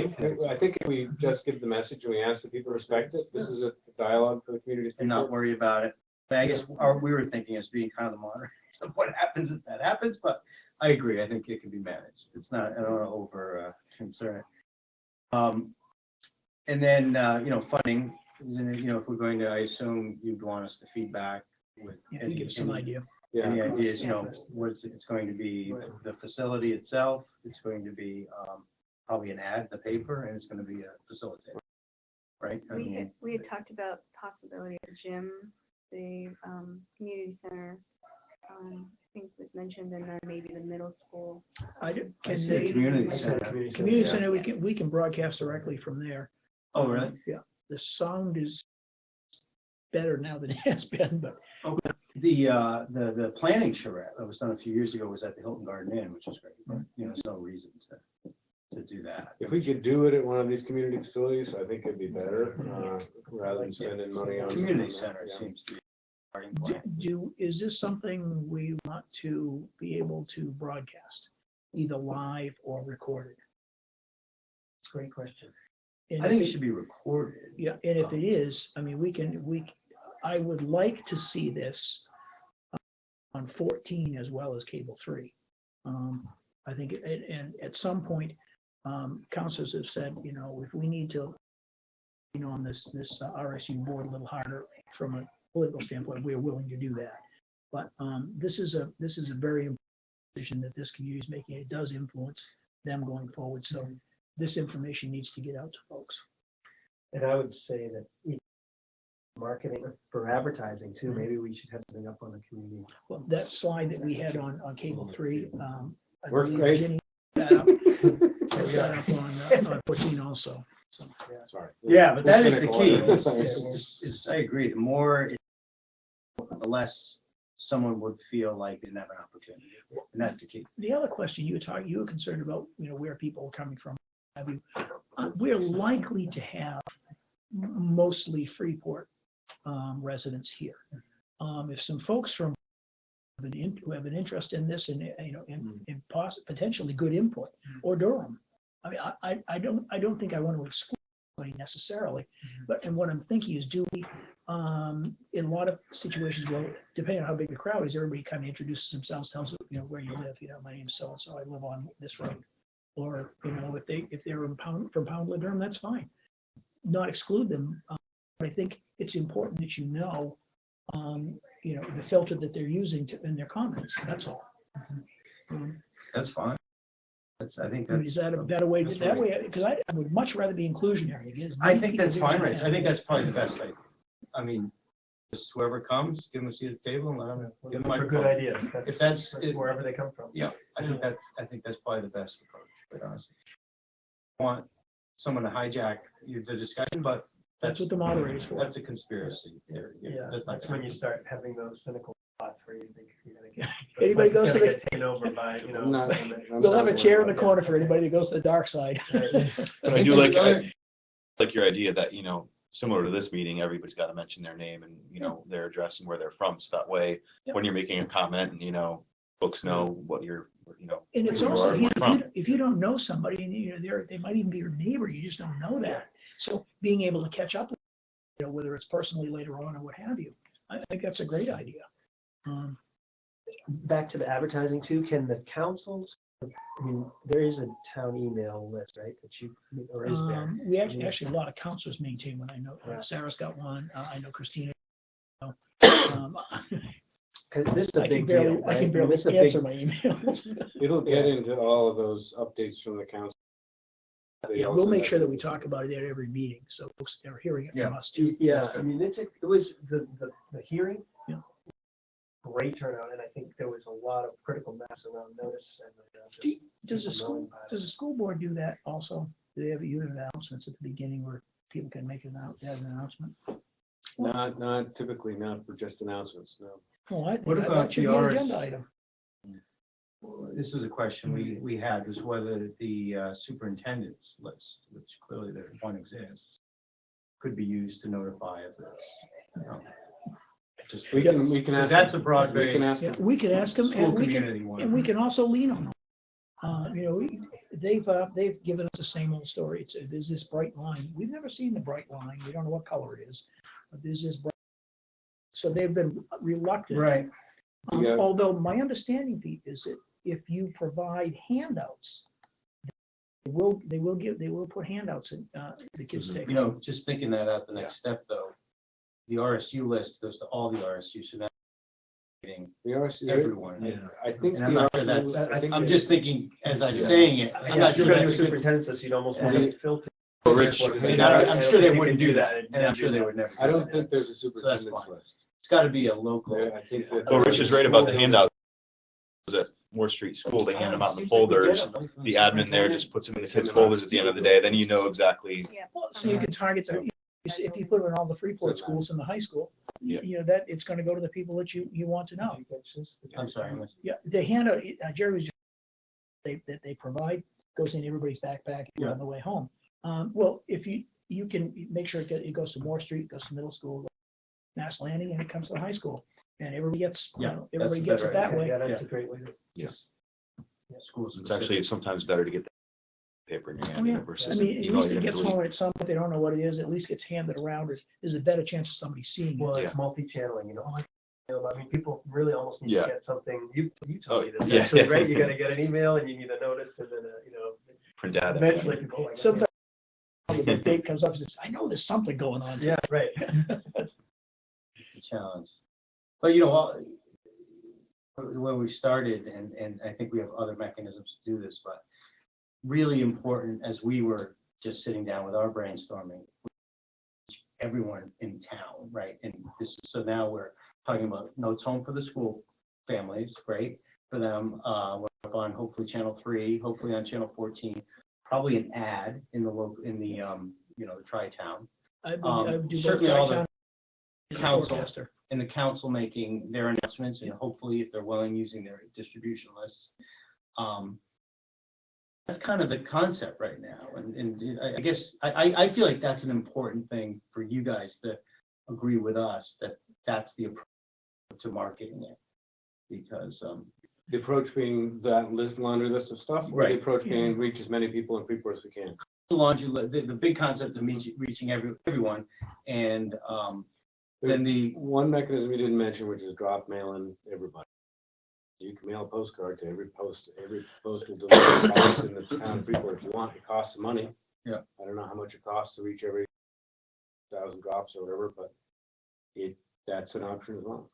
I think if we just give the message and we ask the people to respect it, this is a dialogue for the community. And not worry about it. I guess we were thinking as being kind of the moderator of what happens if that happens, but I agree. I think it can be managed. It's not, I don't want to over concern it. And then, you know, funding, you know, if we're going to, I assume you'd want us to feedback with. Yeah, give us some idea. Yeah. Any ideas, you know, it's going to be the facility itself, it's going to be probably an ad in the paper, and it's going to be a facilitator, right? I mean, We had talked about possibility of gym, the community center, I think was mentioned, and then maybe the middle school. I Can said they, community center. community center, we can broadcast directly from there. Oh, really? Yeah, the sound is better now than it has been, but The planning charrette that was done a few years ago was at the Hilton Garden Inn, which is great. But, you know, there's no reason to do that. If we could do it at one of these community facilities, I think it'd be better, rather than spending money on. Community on that. center Yeah. seems to be a starting point. is this something we want to be able to broadcast, either live or recorded? Great question. And I think if it should be recorded. Yeah, and if it is, I mean, I would like to see this on 14 as well as cable 3. I think, and at some point, councilors have said, you know, if we need to, you know, on this RSU board a little harder from a political standpoint, we're willing to do that. But this is a very important decision that this community is making. It does influence them going forward. So this information needs to get out to folks. And I would say that marketing for advertising too. Maybe we should have something up on the community. Well, that slide that we had on cable 3, I Worked believe great. Jenny put that up, put that up on 14 also, so. Sorry. Yeah, but that is the Cynical. key. I agree. The more, the less someone would feel like they didn't have an opportunity, and that's the key. The other question you were concerned about, where people are coming from. Have you? We're likely to have mostly Freeport residents here. If some folks from who have an interest in this and and potentially good input, or Durham. I mean, I don't think I want to exclude anybody necessarily, but what I'm thinking is, do we in a lot of situations, well, depending on how big the crowd is, everybody kind of introduces themselves, tells where you live. My name's so and so, I live on this road, or if they're from Poundland, Durham, that's fine. Not exclude them. But I think it's important that the filter that they're using in their comments. That's all. That's fine. I think I mean, is that a better way? That way, because I would much rather be inclusionary. I think that's fine, Rich. I think that's probably the best way. I mean, just whoever comes, give them a seat at the table and let them give them a For good microphone. ideas. If that's wherever they come from. Yeah, I think that's probably the best approach, quite honestly. I want someone to hijack the discussion, but That's what the moderator's for. that's a conspiracy theory. Yeah, not that's when you start having those cynical thoughts where you think you're gonna get. Anybody goes to the- get taken over by, I'm not- I'm We'll not have a worried chair in the about corner for anybody that goes to the dark side. But I do like your idea that, similar to this meeting, everybody's got to mention their name and, their address and where they're from. So that way, when you're making a comment and, folks know what you're, And it's who you also, are and where you're from. if you don't know somebody, and they might even be your neighbor, you just don't know that. So being able to catch up, whether it's personally later on or what have you, I think that's a great idea. Back to the advertising too, can the councils, there is a town email list, right, that or is there? We actually a lot of counselors maintain one. I know Sarah's got one. I know Christina. Because this is a big deal, I right? can barely This is a big- answer my emails. It'll get into all of those updates from the council. Yeah, we'll make sure that we talk about it at every meeting, so folks are hearing it from us too. Yeah, it was the hearing. Yeah. Great turnout, and I think there was a lot of critical mass around notice and. Does the school board do that also? Do they have unit announcements at the beginning where people can make an announcement? Not typically, not for just announcements, no. Oh, I think What that about should be the an RS? agenda item. This is a question we had, was whether the superintendent's list, which clearly there one exists, could be used to notify of this. Just We can ask. that's a broad We can base. ask. Yeah, we could ask them, School and community one. we can also lean on them. They've given us the same old story. There's this bright line. We've never seen the bright line. We don't know what color it is, but there's this bright. So they've been reluctant. Right. Yeah. Although my understanding, Pete, is that if you provide handouts, they will put handouts in, the kids take. Just thinking that out, the next step though, the RSU list goes to all the RSU, so that's getting The RSU, everyone. I think. And I'm not sure that's, I think I'm that- just thinking as I'm Yeah. saying it, I'm not If you're sure gonna do that's a good. superintendent's list, you'd almost want Yeah. to filter. Rich, And I'm sure they wouldn't do that, and I'm sure they would never. I do don't that. think there's a that's superintendent's fine. list. It's gotta be a local. I think that. Well, Rich is right about the handout. At Moore Street School, they hand them out in the folders. The admin there just puts them in the kids' folders at the end of the day. Then you know exactly. Yeah. Well, so you can target if you put it in all the Freeport schools in the high school, Yeah. that it's going to go to the people that you want to know. I'm sorry, I missed. Yeah, the handout, Jerry was just, they provide, goes in everybody's backpack on the way home. Well, if you can make sure it goes to Moore Street, goes to middle school, Mass Landing, and it comes to the high school, and everybody gets, everybody gets it that way. Yeah, that's a great way to. Yes. Schools. It's actually sometimes better to get the paper in your Oh, hand yeah. versus I mean, at email least you're it gonna gets delete. home at some point, they don't know what it is, at least gets handed around, there's a better chance of somebody seeing Well, it. it's multi-channeling, I mean, people really almost need Yeah. to get something, you told me this, yeah. actually, right? You gotta get an email and you need a notice and then, Print data. eventually people, like, Sometimes the date comes up and says, I know there's something going on. yeah, right. A challenge. But when we started, and I think we have other mechanisms to do this, but really important as we were just sitting down with our brainstorming, everyone in town, right? And this, so now we're talking about Notes Home for the school families, great for them. We're up on hopefully Channel 3, hopefully on Channel 14, probably an ad in the local, in the, you know, the Tri-Town. I would do both Certainly all the Tri-Town and council. Forecaster. And the council making their announcements, and hopefully, if they're willing, using their distribution lists. That's kind of the concept right now, and I guess, I feel like that's an important thing for you guys to agree with us, that that's the approach to marketing it, because, The approach being that laundry list of stuff, or Right. the approach being reach as many people in Freeport as we can. the laundry list, the big concept of reaching everyone, and, then the, One mechanism we didn't mention, which is drop mailing everybody. You can mail a postcard to every postal delivery box in the town of Freeport if you want. It costs some money. Yeah. I don't know how much it costs to reach every 1,000 drops or whatever, but that's an option as well.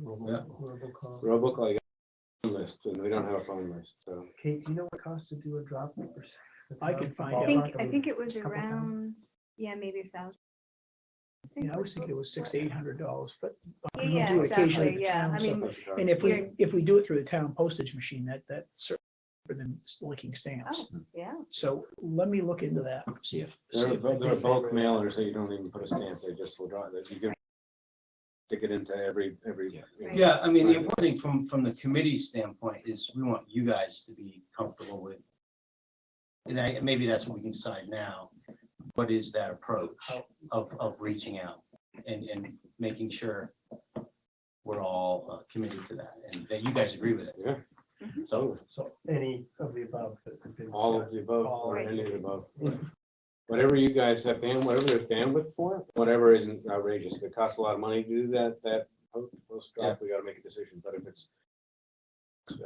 Robocall, you got a phone list, and we don't have a phone list, so. Kate, do you know what it costs to do a drop? I can find I out. think it was Couple around, yeah, maybe 1,000. Yeah, I was thinking it was $600 to $800, but we Yeah, do it occasionally at exactly, the yeah, town, I so- mean, And if we do it through the town postage machine, that's certainly better than licking stamps. oh, yeah. So let me look into that, see if. There see if I are can- bulk mailers that you don't even put a stamp, they just will draw, that you can stick it into every. yeah, I mean, the important thing from the committee standpoint is we want you guys to be comfortable with, and maybe that's what we can decide now. What is that approach of reaching out and making sure we're all committed to that, and that you guys agree with it? Yeah, so, So any of the above that have been. all of the above, All or right. any of the above. Whatever you guys have whatever there's bandwidth for, whatever isn't outrageous. If it costs a lot of money to do that post drop, we gotta make a decision, but if it's,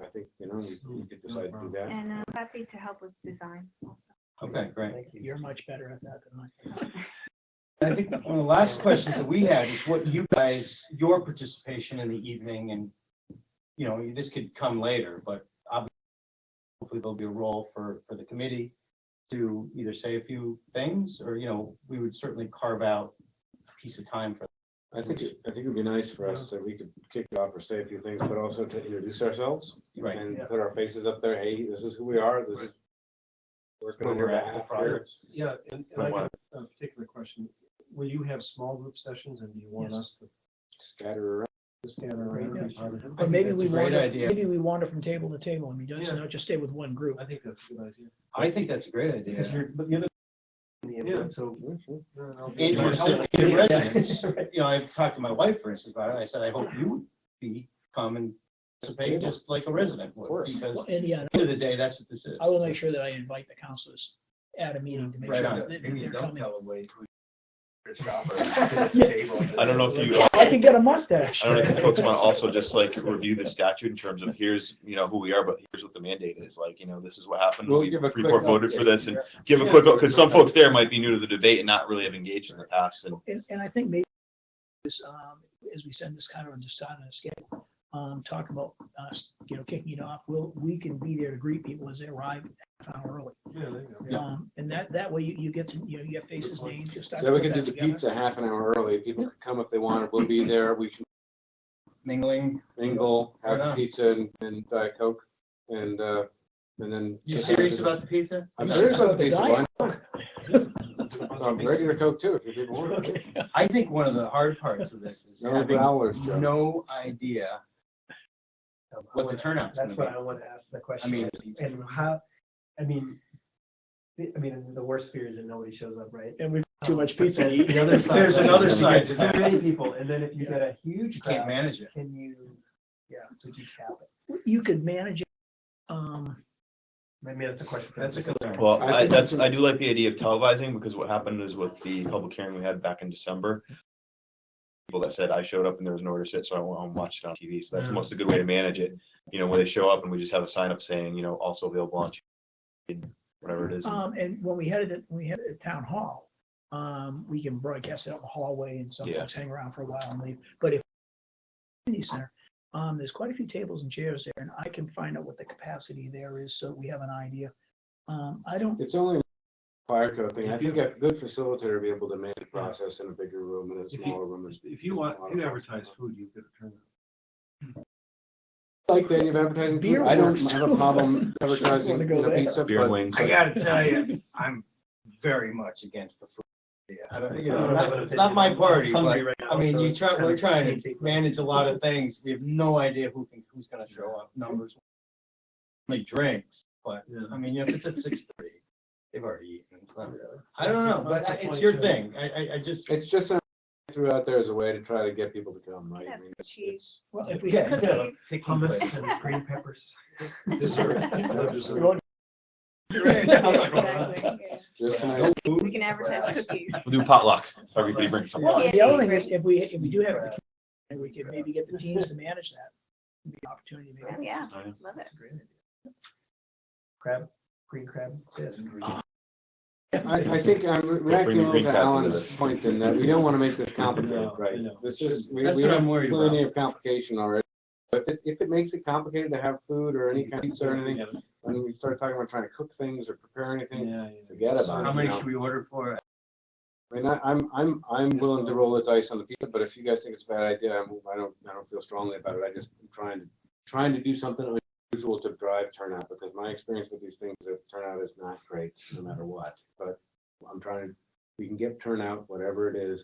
I think, you know, you could decide to do that. And I'm happy to help with design. Okay, great. Thank you. You're much better at that than I am. I think one of the last questions that we had is what you guys, your participation in the evening, and, you know, this could come later, but obviously, hopefully there'll be a role for the committee to either say a few things, or, you know, we would certainly carve out a piece of time for. I think it'd be nice for us that we could kick it off or say a few things, but also to introduce ourselves. Right. And put our faces up there, hey, this is who we are, this is working on your behalf. here. Yeah, and I got a particular question. Will you have small group sessions, and do you want Yes. us to Scatter around. stand around? Right, and be part of it? Or maybe that's we a great wander, idea. maybe we wander from table to table, and we just, Yeah. not just stay with one group. I think that's a good idea. I think that's a great Because idea. but the other. The Yeah. input, so. And you're certainly the residents. You know, I've talked to my wife, for instance, about it. I said, I hope you would come and participate just like a resident would, course. because Well, and yeah, at the end of the day, that's what this is. I will make sure that I invite the councilors at a meeting to make Right sure on. that they're coming. I don't know if you, I can get a mustache. I don't know if you folks want to also just like review the statute in terms of here's, you know, who we are, but here's what the mandate is, like, you know, this is what happened. We'll give a quick Freeport voted for update. this, and give a quick, because some folks there might be new to the debate and not really have engaged in the past, and And I think maybe this, as we send this kind of just on a schedule, talk about, you know, kicking it off, we can be there to greet people as they arrive half an hour early. Yeah, there you go. And that way you get to, you know, you have faces, names, you start to So we put could do that the together. pizza half an hour early, people can come if they want, we'll be there, we can Mingling. mingle, have Right on. pizza and Diet Coke, and then. You serious about the pizza? I'm serious about the pizza, why Diet not? Regular Coke too, if people want. Okay. I think one of the hard parts of this is No having growlers, Joe. no idea what the turnout's gonna That's be. what I want to ask the question. I mean, And how, I mean, the worst fear is that nobody shows up, right? And we've too much pizza to eat. The other side. There's another side to Too that. many people, and then if you get a huge You can't crowd, manage it. can you, could you cap it? You could manage it, Maybe that's a question. for That's a the- concern. well, I think I do like the idea of televising, because what happened is with the public hearing we had back in December, people that said, I showed up and there was nowhere to sit, so I went home and watched it on TV, so that's Yeah. most a good way to manage it, you know, where they show up and we just have a sign up saying, you know, also available on TV, whatever it is. and when we had it at town hall, we can broadcast it out in the hallway and some Yeah. folks hang around for a while and leave. But if community center, there's quite a few tables and chairs there, and I can find out what the capacity there is, so we have an idea. I don't, It's only fire code thing. I think a good facilitator will be able to manage the process in a bigger room and a If you- smaller room. If you advertise food, you get a turnout. Like that, you've advertising Beer food. I don't works. have a problem advertising, Wanna go there. pizza, Beer and but wings. I gotta tell you, I'm very much against the food. idea. I don't, you know, I don't have an it's not my opinion. party, I'm but, hungry right now, I mean, so you it's try, kind we're of trying to easy. manage a lot of things. We have no idea who's gonna show up, numbers. Like drinks, but, I mean, if it's at 6:30, they've already eaten. It's not really. I don't know, but it's your thing. I just. it's just something I threw out there as a way to try to get people to come, right? I Yeah, mean, cheese. Well, if we Yeah, had yeah. cookies, Hummus and green peppers. Dessert. No dessert. Exactly, yeah. just an idea. We can advertise cookies. We'll do potluck. Everybody brings something. well, Yeah, the other thing great. is, if we do have, and we could maybe get the teams to manage that, it'd be an opportunity Oh, maybe. yeah, Oh, yeah. love it. Crab, green crab, yes. I think I'm reacting Bring the green to tabs Alan's into this. point in that we don't want to make this complicated, No, right? I know. This is, we That's we what have I'm worried plenty about. of complication already. But if it makes it complicated to have food or any kind of pizza or anything, when we start talking about trying to cook things or prepare anything, Yeah, forget about it. How many you know? should we order for? I mean, I'm willing to roll the dice on the pizza, but if you guys think it's a bad idea, I don't feel strongly about it. I just am trying to do something unusual to drive turnout, because my experience with these things, the turnout is not great, no matter what. But we can get turnout, whatever it is,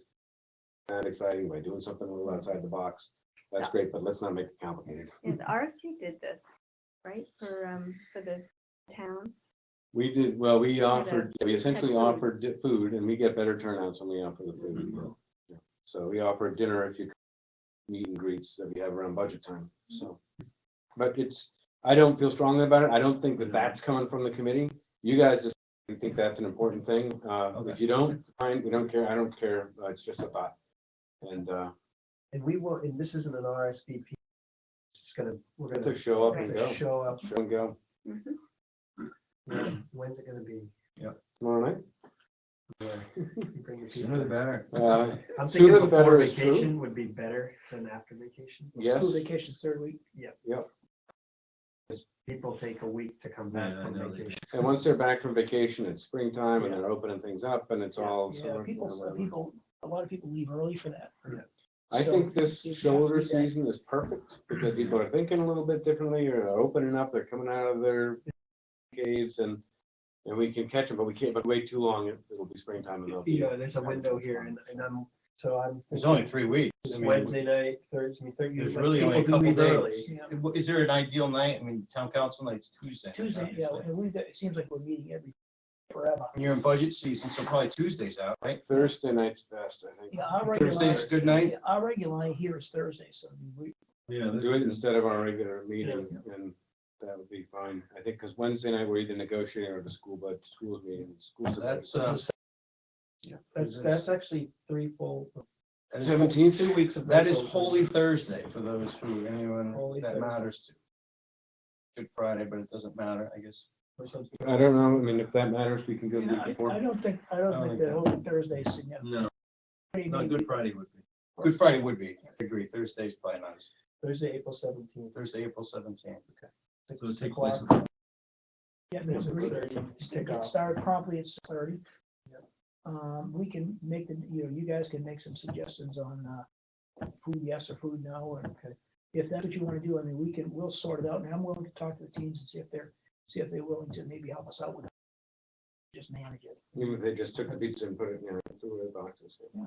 not exciting by doing something a little outside the box. That's great, but let's not make it complicated. Yeah, the RSG did this, right, for the town? We did, well, we essentially offered food, and we get better turnouts when we offer the food. Yeah. So we offer dinner if you meet and greets that we have around budget time, so. But I don't feel strongly about it. I don't think that that's coming from the committee. You guys just think that's an important thing. If you don't, fine, we don't care. I don't care. It's just a thought. And And and this isn't an RSVP, we're gonna to show up and go. show up. Show and go. Mhm. When's it gonna be? Tomorrow night? You bring your Sooner the people. better. I'm Sooner thinking the before better is true. vacation would be better than after vacation. Yes. School vacation's third week. Yep. Yep. People take a week to come back Yeah, I from know they vacation. And once they're back from vacation, it's springtime and Yeah. they're opening things up and it's all. Yeah, summer, you know, whatever. a lot of people leave early for that. I So, think this if you have shoulder to do that- season is perfect because people are thinking a little bit differently, or they're opening up, they're coming out of their caves, and we can catch them, but we can't, but wait too long, it'll be springtime and they'll be. There's a window here and I'm. There's only 3 weeks. I mean, Wednesday night, Thursday, There's really only a people do couple leave days. early. Yeah. Is there an ideal night? I mean, town council night's Tuesday. Tuesday, yeah, and it seems like we're meeting forever. And you're in budget season, so probably Tuesday's out, right? Thursday night's best, I think. Yeah, our regular Thursday's line, a good night. our regular line here is Thursday, so we, Yeah. Do it instead of our regular meeting, and that would be fine. I think, because Wednesday night, we're either negotiating or the school's meeting, schools. That's, That's actually 3 full. 17th? 2 weeks of. that is break. Holy Thursday for those anyone Holy that Thursday. matters to. Good Friday, but it doesn't matter, I guess. I don't know, I mean, if that matters, we can go the week before. I don't think think that so. Holy Thursday is significant. No, Maybe- no, Good Friday would be. Good Friday would be, I agree. Thursday's probably not. Thursday, April 17th. Thursday, April 17th. So it 6 takes o'clock. place. Yeah, because we 6:30, get kickoff. started promptly at 6:30. We can make you guys can make some suggestions on, food yes or food no, and if that's what you want to do, I mean, we'll sort it out, and I'm willing to talk to the teams and see if they're willing to maybe help us out with it. Just manage it. Even if they just took the pizza and put it, through the boxes. Yeah.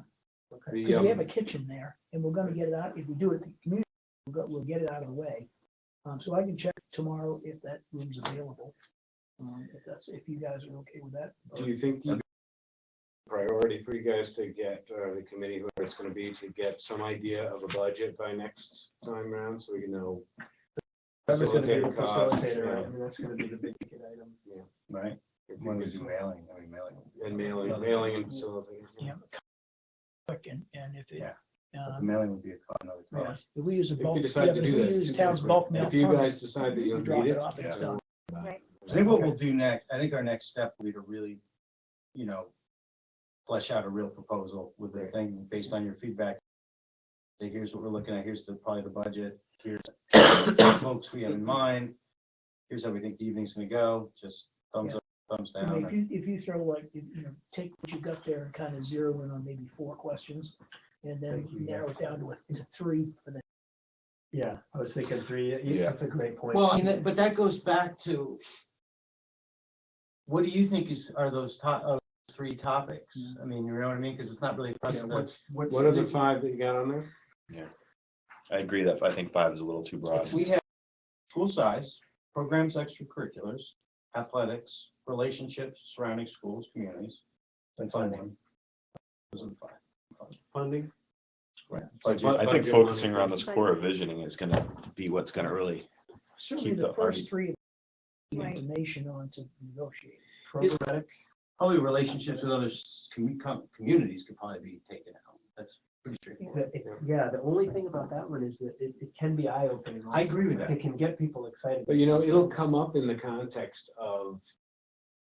Okay. The, Because we have a kitchen there, and we're gonna get it out, if we do it, the community, we'll get it out of the way. So I can check tomorrow if that room's available, if you guys are okay with that. Do you think priority for you guys to get, the committee, whoever it's gonna be, to get some idea of a budget by next time around, so we can know? Whoever's gonna be the Facilitator costs, facilitator, yeah. right? I mean, that's gonna be the big ticket item. Right? When we do mailing, mailing. And mailing and facilitating. Yeah. And if it, Yeah. But the mailing would be another yeah, cost. if we use a If bulk, you yeah, decide but to if do we that, use town's bulk mail. if you permit, guys decide that we you'll drop need it it. off and it's done. Right. I think what we'll do next, I think our next step will be to really, flesh out a real proposal with the thing based on your feedback. Say, here's what we're looking at, here's probably the budget, here's the folks we have in mind, here's how we think the evening's gonna go, just thumbs up, thumbs I down. mean, if you throw like, take what you got there and kind of zero in on maybe 4 questions, and then Thank you. narrow it down to 3 for the. Yeah, I was thinking 3, Yeah. that's a great point. Well, but that goes back to, what do you think are those top, 3 topics? I mean, you know what I mean? Because it's not really. Yeah, What are the 5 that you got on there? Yeah. I agree that I think 5 is a little too broad. We have school size, programs, extracurriculars, athletics, relationships surrounding schools, communities, and funding. Those are the 5. Funding? Right. I think Budget focusing money. around this core of visioning is gonna be what's gonna really, Certainly Keep the the first already- 3, Right. information on to negotiate. Programmatic, Probably relationships with other communities could probably be taken out. That's pretty straightforward. yeah, the only thing about that one is that it can be eye-opening. I agree with that. It can get people excited. But it'll come up in the context of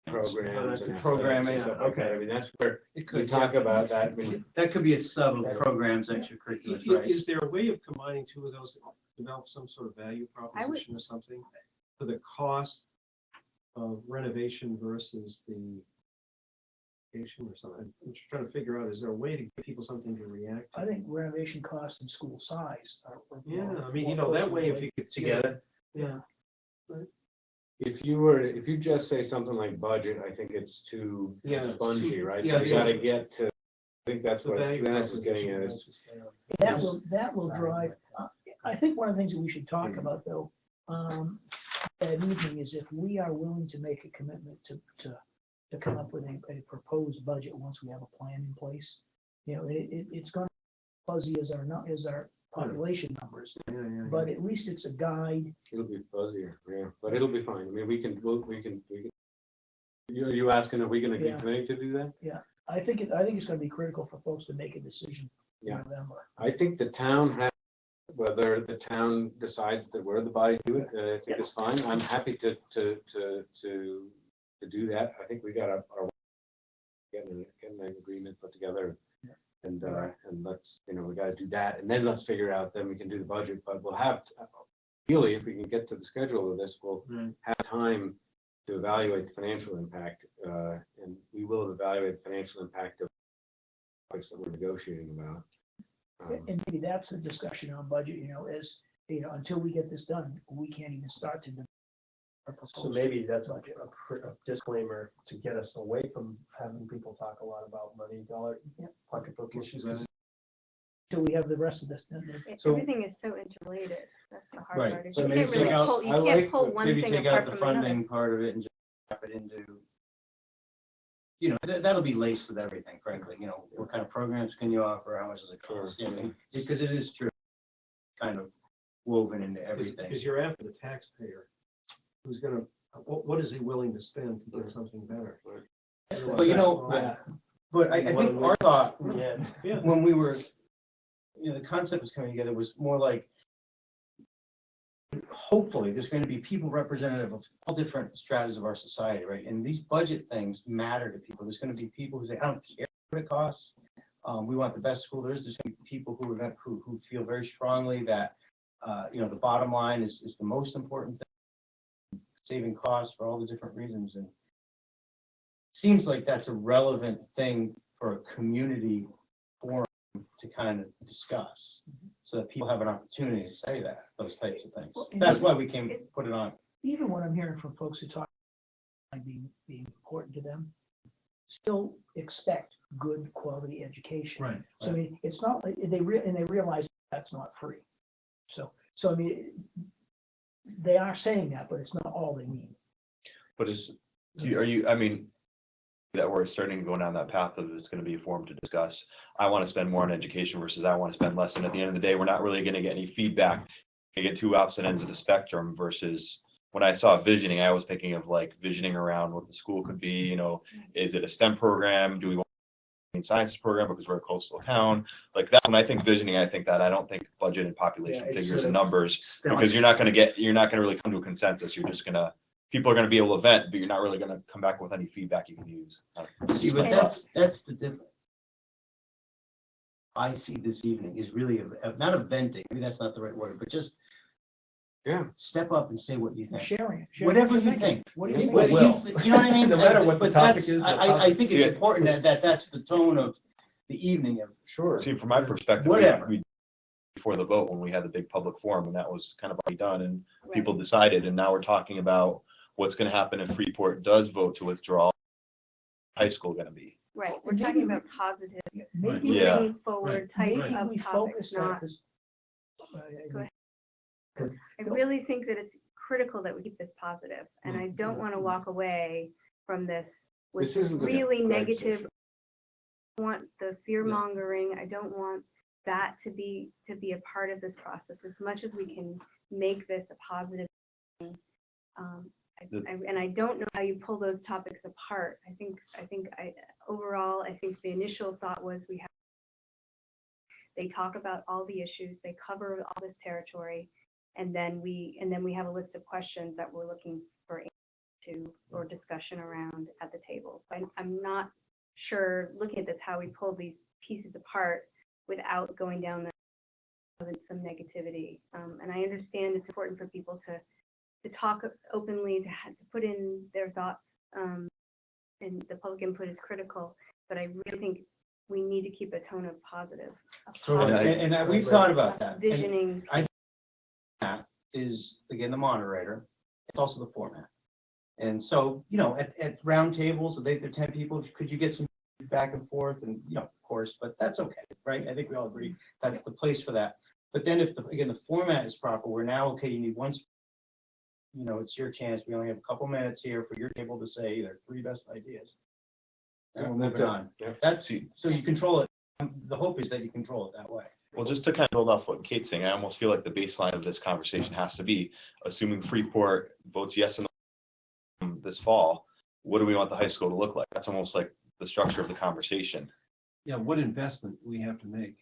programs and Programming, stuff like that. okay. I mean, that's where It we could, talk about that. I mean, that could be a sub of programs, extracurriculars, right? Is there a way of combining 2 of those, develop some sort of value proposition or something for the cost of renovation versus the or something? I'm just trying to figure out, is there a way to give people something to react to? I think renovation costs and school size are. Yeah, I mean, that way if you could. Together. Yeah. if you just say something like budget, I think it's too Yeah. spongy, right? Yeah, So you gotta get to, I think that's The what value Dennis is getting at proposition. is, That will drive, I think one of the things that we should talk about though, that evening is if we are willing to make a commitment to come up with a proposed budget once we have a plan in place. It's going to be fuzzy as our population numbers, Yeah. but at least it's a guide. it'll be fuzzier, yeah, but it'll be fine. I mean, we can, you asking, are we gonna be Yeah. committed to do that? I think it's going to be critical for folks to make a decision in Yeah. November. I think the town has, whether the town decides that we're the body to do it, I think it's fine. I'm happy to do that. I think we got our getting an agreement put together. Yeah. And let's, we gotta do that, and then let's figure out, then we can do the budget, but we'll have, really, if we can get to the schedule of this, we'll have time to evaluate the financial impact, and we will evaluate the financial impact of topics that we're negotiating about. And maybe that's the discussion on budget, as, until we get this done, we can't even start to develop our proposal. So maybe that's a disclaimer to get us away from having people talk a lot about money, pocketbook issues. Till we have the rest of this. So- Everything is so interrelated. That's the hard Right. part. is So You maybe can't really take out- pull, you I can't like pull one Maybe thing take out apart the from another. funding part of it and just wrap it into, that'll be laced with everything, frankly, what kind of programs can you offer, how much does it cost? Because it is true, kind of woven into everything. Because you're after the taxpayer, who's gonna, what is he willing to spend to get something better? But but I think our thought, Yeah. when we were, the concept was coming together was more like, hopefully, there's going to be people representative of all different stratas of our society, right? And these budget things matter to people. There's going to be people who say, I don't care what it costs. We want the best school there is. There's going to be people who feel very strongly that, the bottom line is the most important thing, saving costs for all the different reasons. And it seems like that's a relevant thing for a community forum to kind of discuss, so that people have an opportunity to say those types of things. Well, That's why we put it on. Even when I'm hearing from folks who talk about being important to them, still expect good quality education. Right. So I mean, it's not like they realize that's not free. So I mean, they are saying that, but it's not all they mean. but that we're starting to go down that path of it's going to be a forum to discuss. I want to spend more on education versus I want to spend less. And at the end of the day, we're not really going to get any feedback. We get 2 opposite ends of the spectrum versus when I saw visioning, I was thinking of like visioning around what the school could be. Is it a STEM program? Do we want a sciences program because we're a coastal town? Like that, when I think visioning, I think that I don't think budget and population Yeah, it's figures sort and of numbers, because you're not going to really come to a consensus. You're just people are going to be able to vent, but you're not really going to come back with any feedback you can use. See, but that's the difference. I see this evening is really not a venting, maybe that's not the right word, but just Yeah. step up and say what you think. Sharing. Whatever you think. What do you think? Whether will. You know what I mean? No matter what the But topic that's- is, the I think Yeah. it's important that that's the tone of the evening of, Sure. See, from my perspective, Whatever. we before the vote, when we had the big public forum, and that was kind of already done, and Right. people decided, and now we're talking about what's gonna happen if Freeport does vote to withdraw, high school gonna be. Right, we're talking about positive, Maybe, Yeah. moving forward type maybe of we topics, focus not, on this. Go ahead. I really think that it's critical that we keep this positive, and I don't want to walk away from this with This isn't a really gripe negative. session. I want the fear mongering, I don't want that to be a part of this process, as much as we can make this a positive thing. And I don't know how you pull those topics apart. Overall, I think the initial thought was they talk about all the issues, they cover all this territory, and then we have a list of questions that we're looking for answers to or discussion around at the table. I'm not sure, looking at this, how we pull these pieces apart without going down some negativity. And I understand it's important for people to talk openly, to put in their thoughts, and the public input is critical, but I really think we need to keep a tone of positive. and we've thought about that. And Visioning. I think that is, again, the moderator, it's also the format. And so, at round tables, they're 10 people, could you get some back and forth, and, of course, but that's okay, right? I think we all agree that's the place for that. But then if, the format is proper, we're now, okay, you need one, it's your chance, we only have a couple minutes here for your table to say their 3 best ideas. And we're moving on. Yeah. So you control it. The hope is that you control it that way. Well, just to kind of build off what Kate's saying, I almost feel like the baseline of this conversation has to be, assuming Freeport votes yes and no this fall, what do we want the high school to look like? That's almost like the structure of the conversation. Yeah, what investment we have to make.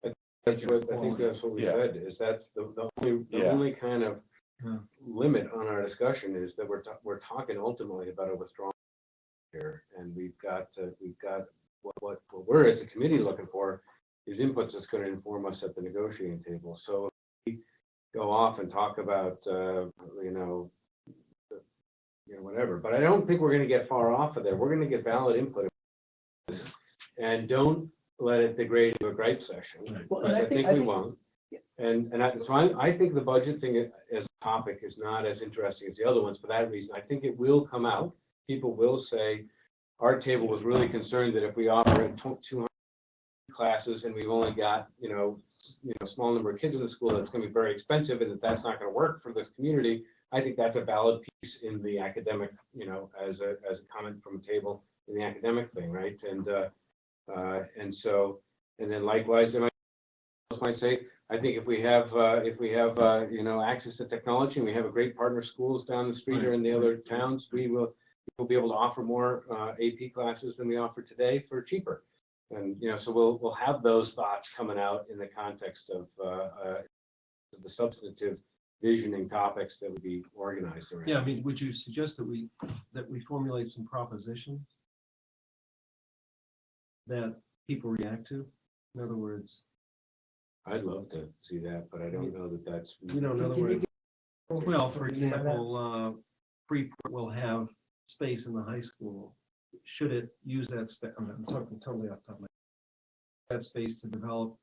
I think that's what we Yeah. said, is that's the only kind of limit on our discussion is that we're talking ultimately about a withdrawal here, and we've got what we're as a committee looking for is inputs that's going to inform us at the negotiating table. So if we go off and talk about whatever, but I don't think we're going to get far off of there. We're going to get valid input, and don't let it degrade to a gripe session. Well, I think we won't. Yeah. So I think the budget thing as a topic is not as interesting as the other ones for that reason. I think it will come out. People will say, our table was really concerned that if we offer 200 classes and we've only got, a small number of kids in the school, that's going to be very expensive, and that's not going to work for this community. I think that's a valid piece in the academic, as a comment from a table in the academic thing, right? And then likewise, I might say, I think if we have access to technology, and we have a great partner schools down the street or in the other towns, we'll be able to offer more AP classes than we offer today for cheaper. And so we'll have those thoughts coming out in the context of the substantive visioning topics that would be organized around. Yeah, I mean, would you suggest that we formulate some propositions that people react to? In other words, I'd love to see that, but I don't know that that's. in other words, well, for example, Freeport will have space in the high school. Should it use that space? I'm talking totally off the top of my head. That space to develop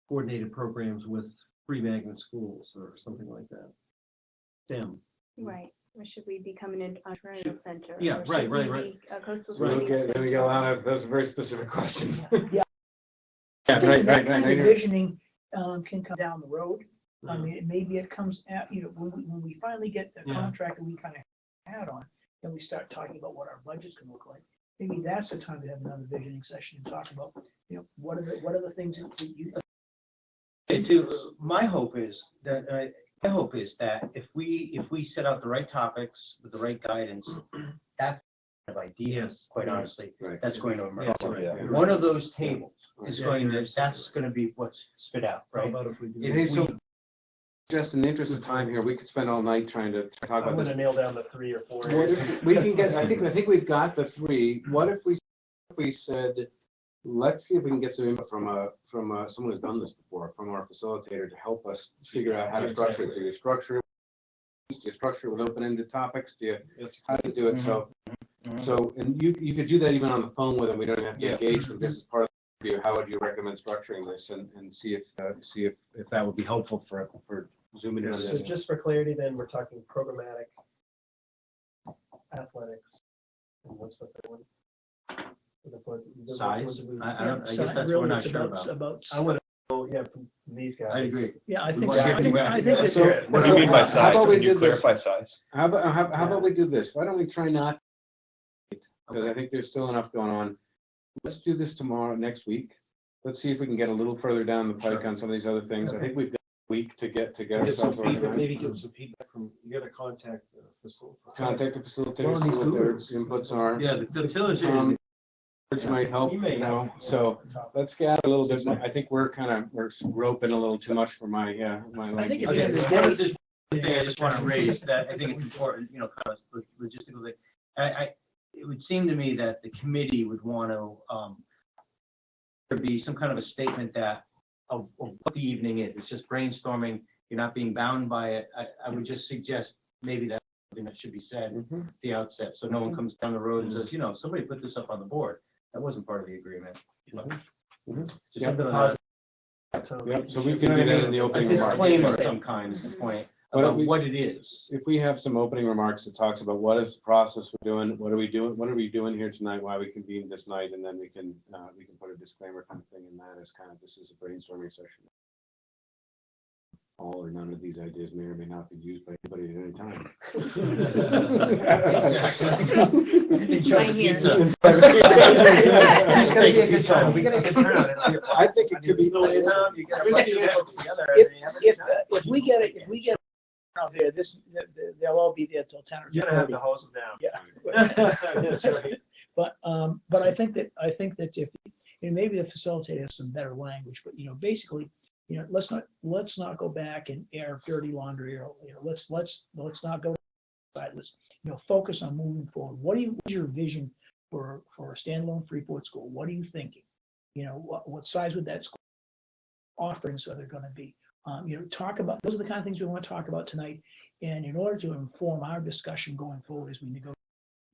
coordinated programs with free magnet schools or something like that. STEM. Right, or should we become an entrepreneurial center? Yeah, Or right, should right, we right. be a coastal Then city we get a lot of, those are very specific questions. Yeah. Yeah, I think right. that kind of visioning can come down the road. I Yeah. mean, maybe it comes out, when we finally get the Yeah. contract that we kind of had on, then we start talking about what our budget's gonna look like. Maybe that's the time to have another visioning session and talk about, what are the things that you. My hope is that if we set out the right topics with the right guidance, that's the kind of ideas, quite honestly, Right. that's going to emerge. Yeah, right. Yeah. One of those tables is Yeah, going you're to, that's going to be what's spit out, How right? about if we do? Hey, so just in the interest of time here, we could spend all night trying to talk I'm about gonna this. nail down the 3 or 4 What areas. if we can get, I think we've got the 3. What if we said, let's see if we can get some input from someone who's done this before, from our facilitator, to help us figure out how to structure it. Do you structure it with open-ended topics? How to do it? So, and you could do that even on the phone with them. We don't have to engage them. This is part of the interview. How would you recommend structuring this, and see if that would be helpful for zooming in on So this. just for clarity, then, we're talking programmatic, athletics, and what's the third one? Size? I guess that's what we're Really, not it's sure about. I want to know, yeah, from these guys. I agree. Yeah, I think, want to hear from I think you. that. So, What do you mean by How size? about we Can you do this? clarify size? How about we do this? Why don't we try not? Because I think there's still enough going on. Let's do this next week. Let's see if we can get a little further down the pike on some of these other things. I think we've got a week to get ourselves organized. Maybe give some feedback from, you gotta contact the facilitator. Contact the facilitator, see what their inputs are. Yeah, the facilitator. Which might help, you know, so let's get a little bit more. I think we're roping a little too much for my I think liking. at the end of the Okay, day- there's one thing I just want to raise that I think it's important, you know, kind of logistical thing. It would seem to me that the committee would want to, there be some kind of a statement that of what the evening is. It's just brainstorming. You're not being bound by it. I would just suggest maybe that's something that should be said at the outset, so no one comes down the road and says, you know, somebody put this up on the board. That wasn't part of the agreement. Just Yep. something on Yep, so we can do that in the a opening remarks. disclaimer of some kind is the point, Why don't about we- what it is. If we have some opening remarks that talks about what is the process we're doing, what are we doing here tonight, why we convened this night, and then we can put a disclaimer kind of thing in that as kind of, this is a brainstorming session. All or none of these ideas may or may not be used by anybody at any time. Mine here. It's gonna be a good time. We got a good turnout. I think it could be. If we get out there, they'll all be there till 10 or 10:30. You're gonna have to hose them down. Yeah. That's right. But I think that if, and maybe the facilitator has some better language, but, you know, basically, you know, let's not go back and air dirty laundry, or, you know, let's not go side. Let's, you know, focus on moving forward. What's your vision for a standalone Freeport school? What are you thinking? You know, what size would that school offerings are there going to be? You know, those are the kind of things we want to talk about tonight. And in order to inform our discussion going forward as we negotiate,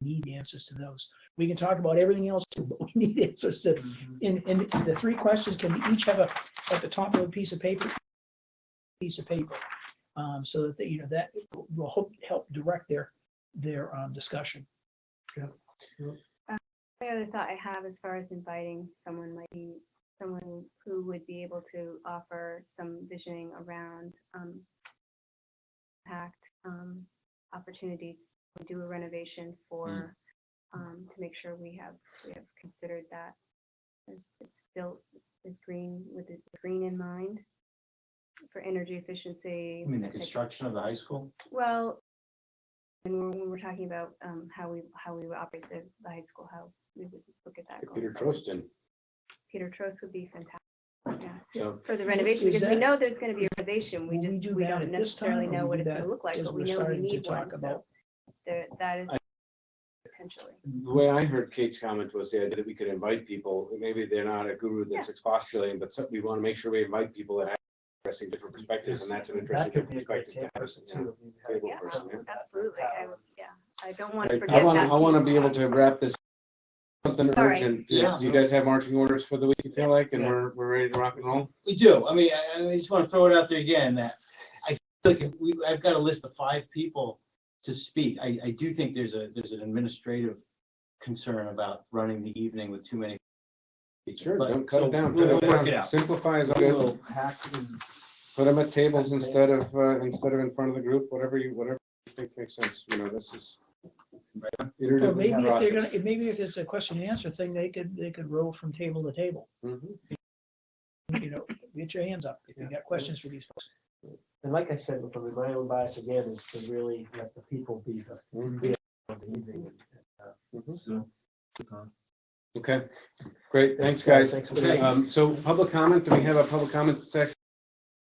we need answers to those. We can talk about everything else too, but we need answers to. And the three questions can each have at the top of a piece of paper, so that you know, that will help direct their discussion. The other thought I have as far as inviting someone might be someone who would be able to offer some visioning around impact opportunities. We do a renovation for to make sure we have considered that it's still is green with the green in mind for energy efficiency. I mean, the construction of the high school? Well, and when we're talking about how we would operate the high school, how we would look at that. Peter going forward. Trostin. Peter Trost would be fantastic. Yeah. So, For the renovation, Is because we that- know there's going to be a renovation. We Will we just do we that don't at this necessarily time, or know we what do it's going that to look like, as but we we're know we starting to need talk one. about- So that is potentially. the way I heard Kate's comment was the idea that we could invite people, maybe they're not a guru that's expostulating, but we want to make sure we invite people that have interesting different perspectives, and that's an That interesting could be a different great perspective to table have. person too. if you Yeah, have person, absolutely. I don't want I to forget that. I want to be able to wrap this, something All right. urgent. Yeah. Do you guys have marching orders for the week, you feel like, and we're ready to rock and roll? We do. I mean, I just want to throw it out there again that I feel like I've got a list of 5 people to speak. I do think there's an administrative concern about running the evening with too many. Sure, But- don't cut so it down. We'll Cut it work down. it out. Simplify is We'll good. hack in. Put them at tables instead of in front of the group, whatever you think makes sense. You know, this is Or iterative maybe process. maybe if it's a question and answer thing, they could roll from table to table. Mhm. You know, get your hands up if you got questions for these folks. And like I said, from my own bias again, is to really let the people be the evening. Mhm. Okay, great, thanks, guys. Thanks. So public comment, do we have a public comment section?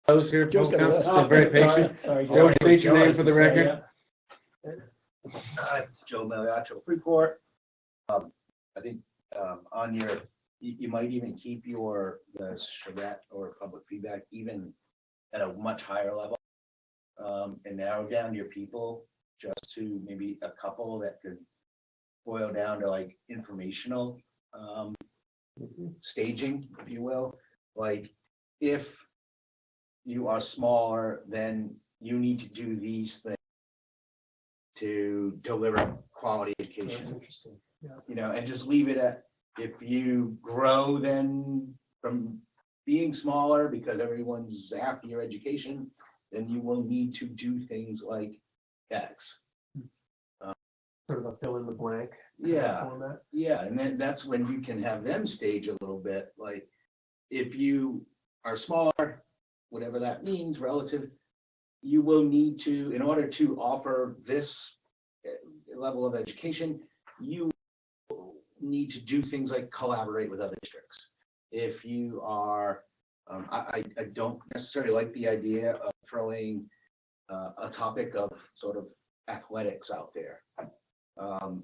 Those here, Joe's public got a comment, list. they're very patient. Sorry, Joe, state your name for the record. Hi, Joe Magliaccio, Freeport. I think on your you might even keep the charrette or public feedback even at a much higher level, and narrow down your people just to maybe a couple that could boil down to like informational, staging, if you will. Like, if you are smaller, then you need to do these things to deliver quality That's education. interesting. Yeah. You know, and just leave it at, if you grow then from being smaller because everyone's after your education, then you will need to do things like X. Sort of a fill in the blank. Yeah. Format. Yeah, and then that's when you can have them stage a little bit, like, if you are smaller, whatever that means, relative, you will need to, in order to offer this level of education, you need to do things like collaborate with other districts. If you are, I don't necessarily like the idea of throwing a topic of sort of athletics out there.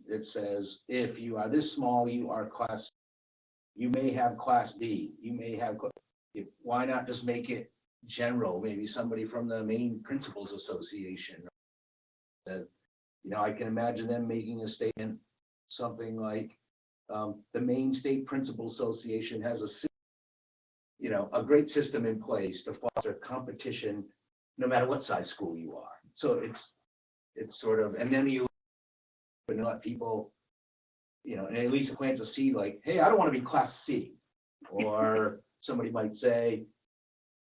It says, if you are this small, you are class, you may have class B, you may have, why not just make it general, maybe somebody from the Maine Principals Association. You know, I can imagine them making a statement, something like, the Maine State Principal Association has a great system in place to foster competition, no matter what size school you are. So it's sort of, and then you let people, and at least plant to see, like, hey, I don't want to be class C, or somebody might say,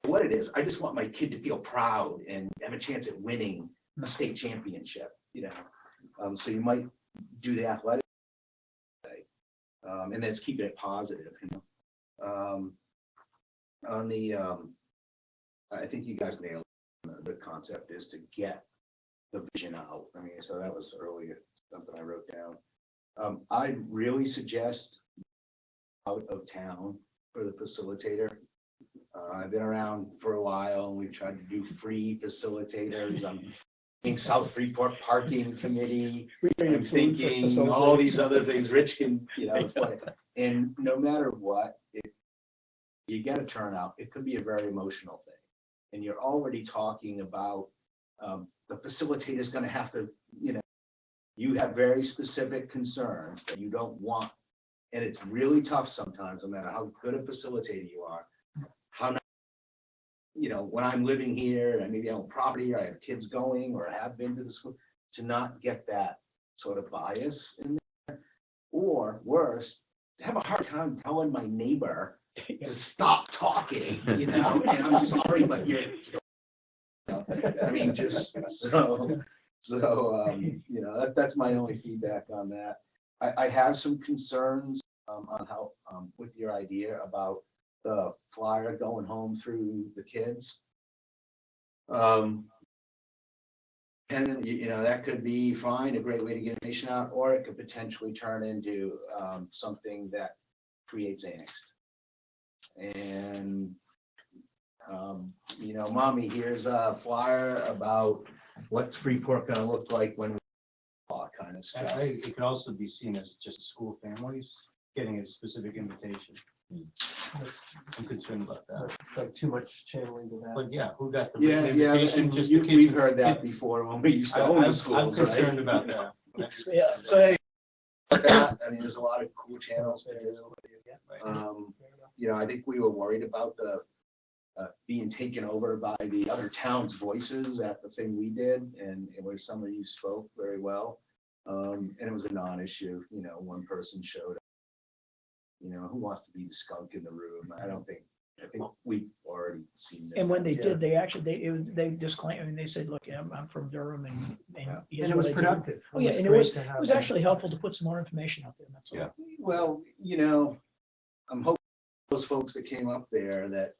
what it is, I just want my kid to feel proud and have a chance at winning a state championship, so you might do the athletic, and then keep it positive, on the, I think you guys nailed it. The concept is to get the vision out. I mean, so that was earlier something I wrote down. I really suggest out of town for the facilitator. I've been around for a while, and we've tried to do free facilitators. I'm thinking South Freeport Parking Committee. I'm thinking all these other things. Rich can, it's like, and no matter what, if you get a turnout, it could be a very emotional thing. And you're already talking about the facilitator is going to have to, you have very specific concerns that you don't want. And it's really tough sometimes, no matter how good a facilitator you are, how not, when I'm living here and maybe I own property or I have kids going or have been to the school, to not get that sort of bias in there. Or worse, to have a hard time telling my neighbor to stop talking, and I'm sorry, but you're, I mean, just that's my only feedback on that. I have some concerns on how, with your idea about the flyer going home through the kids. And that could be fine, a great way to get information out, or it could potentially turn into something that creates angst. And mommy, here's a flyer about what's Freeport going to look like when we all kind of stuff. It could also be seen as just school families getting a specific invitation. I'm concerned about that. Like too much channeling to that. But yeah, who got the Yeah, invitation? Just the kids we've who- heard that before when we used to own the I'm schools, right? concerned about that. Yeah. So, hey, I mean, there's a lot of cool channels there. Right. I think we were worried about the being taken over by the other towns' voices at the thing we did, and where some of you spoke very well, and it was a non-issue. One person showed up. Who wants to be the skunk in the room? I think we've already seen that. And when they did, they disclaimed, I mean, they said, look, I'm from Durham, and here's And it was what I do. productive. Oh, yeah, and it great was, to have it was that. actually helpful to put some more information out there, that's all. Yeah. Well, I'm hoping those folks that came up there that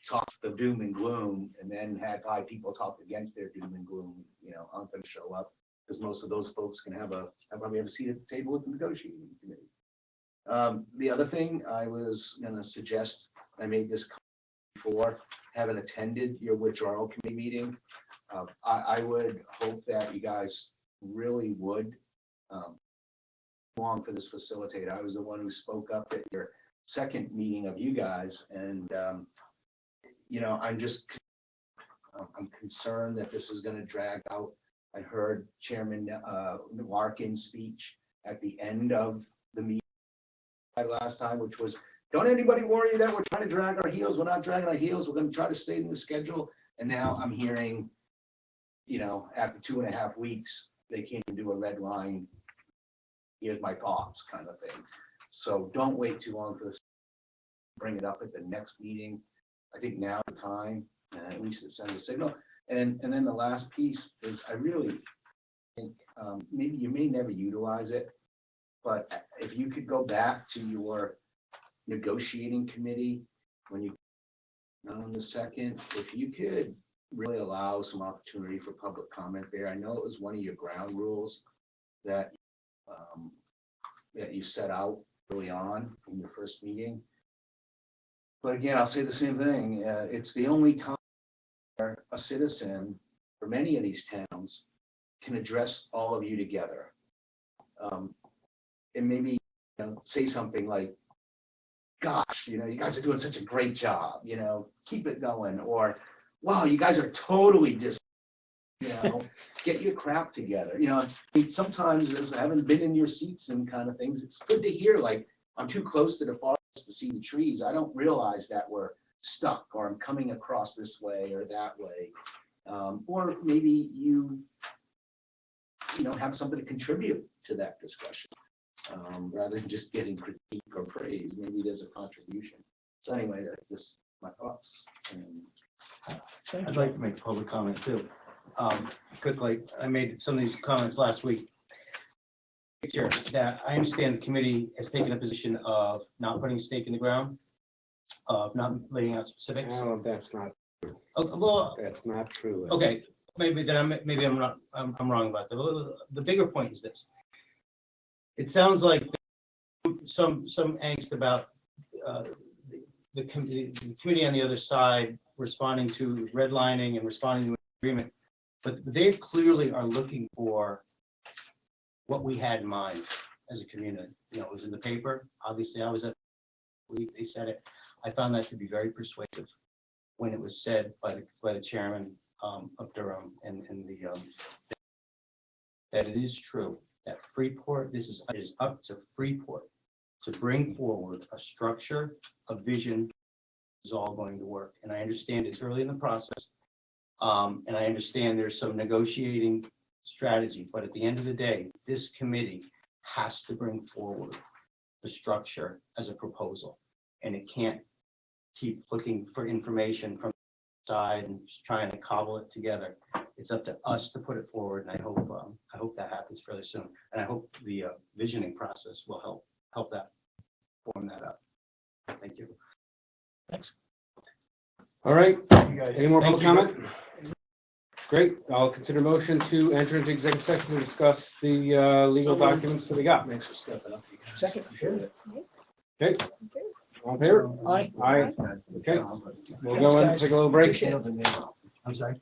talked the doom and gloom, and then had 5 people talk against their doom and gloom, aren't going to show up, because most of those folks can probably have a seat at the table with the negotiating committee. The other thing I was going to suggest, I made this comment before, having attended your withdrawal committee meeting, I would hope that you guys really would long for this facilitator. I was the one who spoke up at your second meeting of you guys, and, you know, I'm concerned that this is gonna drag out. I heard Chairman Larkin's speech at the end of the meeting last time, which was, don't anybody worry that we're trying to drag our heels. We're not dragging our heels. We're gonna try to stay in the schedule. And now I'm hearing, you know, after 2.5 weeks, they can't even do a red line. Here's my thoughts kind of thing. So don't wait too long for this. Bring it up at the next meeting. I think now's the time, at least it sends a signal. And then the last piece is, I really think maybe you may never utilize it, but if you could go back to your negotiating committee when you on the second, if you could really allow some opportunity for public comment there. I know it was one of your ground rules that that you set out early on in your first meeting. But again, I'll say the same thing. It's the only time where a citizen for many of these towns can address all of you together. And maybe, you know, say something like, gosh, you know, you guys are doing such a great job, you know, keep it going. Or, wow, you guys are totally you know, get your crap together. You know, sometimes as I haven't been in your seats and kind of things, it's good to hear, like, I'm too close to the forest to see the trees. I don't realize that we're stuck, or I'm coming across this way or that way. Or maybe you know, have something to contribute to that discussion, rather than just getting critique or praise. Maybe there's a contribution. So anyway, that's just my thoughts. I'd like to make public comment too. Quickly, I made some of these comments last week. Picture that I understand the committee has taken a position of not putting a stake in the ground, of not laying out specifics. No, that's not, Well, that's not true. okay, maybe I'm wrong about that. The bigger point is this: it sounds like some angst about the committee on the other side responding to redlining and responding to an agreement, but they clearly are looking for what we had in mind as a community. You know, it was in the paper. Obviously, I was at the week they said it. I found that to be very persuasive when it was said by the chairman of Durham and that it is true that Freeport, it is up to Freeport to bring forward a structure, a vision, is all going to work. And I understand it's early in the process, and I understand there's some negotiating strategy, but at the end of the day, this committee has to bring forward the structure as a proposal, and it can't keep looking for information from the side and just trying to cobble it together. It's up to us to put it forward, and I hope that happens fairly soon. And I hope the visioning process will help that form that up. Thank you. Thanks. All right, any more Thank public you. comment? Great, I'll consider motion to enter into executive session to discuss the legal documents that we got. Thanks for stepping up. Second. Okay, all in favor? Aye. Aye. Okay, we'll go in, take a little break. Appreciate it. I'm sorry.